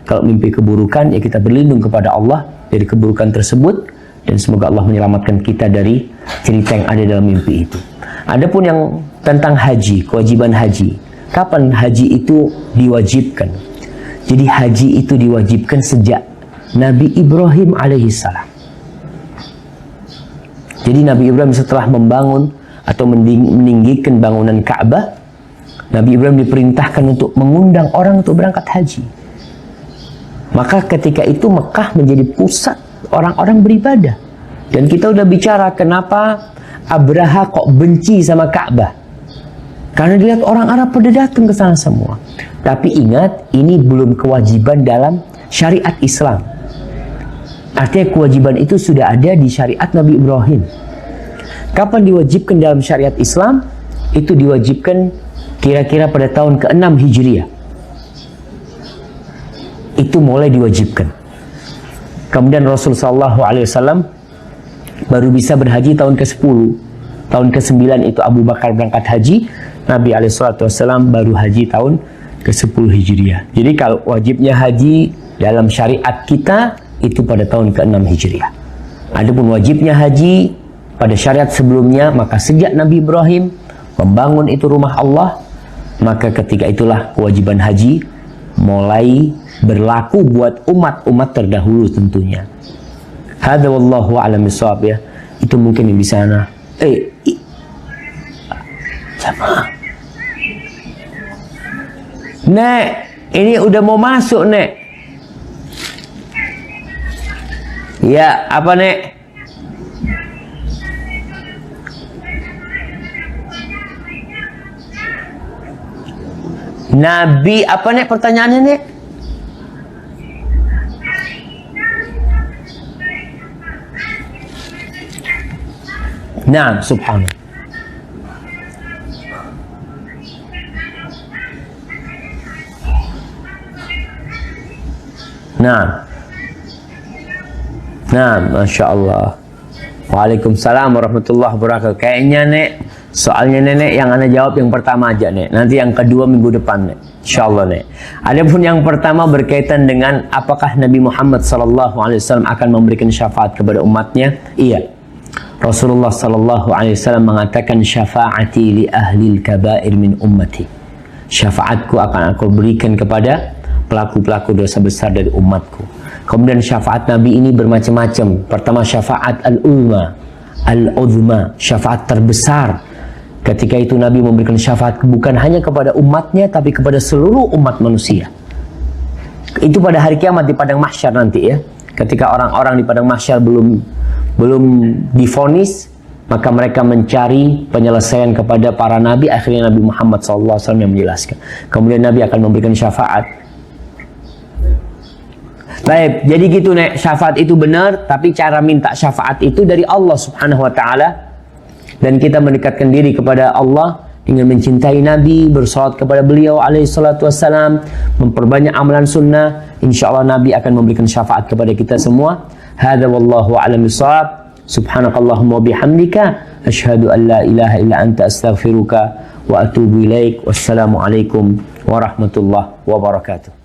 Kalau mimpi keburukan, ya kita berlindung kepada Allah dari keburukan tersebut, dan semoga Allah menyelamatkan kita dari cerita yang ada dalam mimpi itu. Adapun yang tentang haji, kewajiban haji, kapan haji itu diwajibkan? Jadi haji itu diwajibkan sejak Nabi Ibrahim alaihissalam. Jadi Nabi Ibrahim setelah membangun atau meninggikan bangunan Ka'bah, Nabi Ibrahim diperintahkan untuk mengundang orang untuk berangkat haji. Maka ketika itu Mekah menjadi pusat orang-orang beribadah. Dan kita udah bicara kenapa Abraha kok benci sama Ka'bah. Karena dilihat orang Arab pada datang ke sana semua. Tapi ingat, ini belum kewajiban dalam syariat Islam. Artinya kewajiban itu sudah ada di syariat Nabi Ibrahim. Kapan diwajibkan dalam syariat Islam? Itu diwajibkan kira-kira pada tahun ke-6 Hijriah. Itu mulai diwajibkan. Kemudian Rasulullah SAW baru bisa berhaji tahun ke-10. Tahun ke-9 itu Abu Bakar berangkat haji. Nabi SAW baru haji tahun ke-10 Hijriah. Jadi kalau wajibnya haji dalam syariat kita itu pada tahun ke-6 Hijriah. Adapun wajibnya haji pada syariat sebelumnya, maka sejak Nabi Ibrahim membangun itu rumah Allah, maka ketika itulah kewajiban haji mulai berlaku buat umat-umat terdahulu tentunya. Hadza wallahu a'lam bishawab ya. Itu mungkin yang bisa ana. Jamaah. Nek, ini udah mau masuk, Nek. Ya, apa, Nek? Nabi, apa Nek pertanyaannya, Nek? Nah, subhanallah. Nah, Masya Allah. Waalaikumsalam warahmatullahi wabarakatuh. Kayaknya Nek, soalnya Nenek yang Anda jawab yang pertama aja Nek. Nanti yang kedua minggu depan Nek. InsyaAllah Nek. Adapun yang pertama berkaitan dengan apakah Nabi Muhammad SAW akan memberikan syafaat kepada umatnya? Iya. Rasulullah SAW mengatakan syafaati li ahlil kabair min ummati. Syafaatku akan aku berikan kepada pelaku-pelaku dosa besar dari umatku. Kemudian syafaat Nabi ini bermacam-macam. Pertama syafaat al-ulma, al-uzma, syafaat terbesar. Ketika itu Nabi memberikan syafaat bukan hanya kepada umatnya, tapi kepada seluruh umat manusia. Itu pada hari kiamat di padang mahsyar nanti ya. Ketika orang-orang di padang mahsyar belum divonis, maka mereka mencari penyelesaian kepada para nabi. Akhirnya Nabi Muhammad SAW yang menjelaskan. Kemudian Nabi akan memberikan syafaat. Baik, jadi gitu nek, syafaat itu benar, tapi cara minta syafaat itu dari Allah Subhanahu wa taala. Dan kita mendekatkan diri kepada Allah dengan mencintai Nabi, bersolat kepada beliau alaihi salatu wassalam, memperbanyak amalan sunnah. Insyaallah Nabi akan memberikan syafaat kepada kita semua. Hadza wallahu a'lam bishawab. Subhanakallahumma wa bihamdika asyhadu an la ilaha illa anta astaghfiruka wa atubu ilaik. Wassalamu alaikum warahmatullahi wabarakatuh.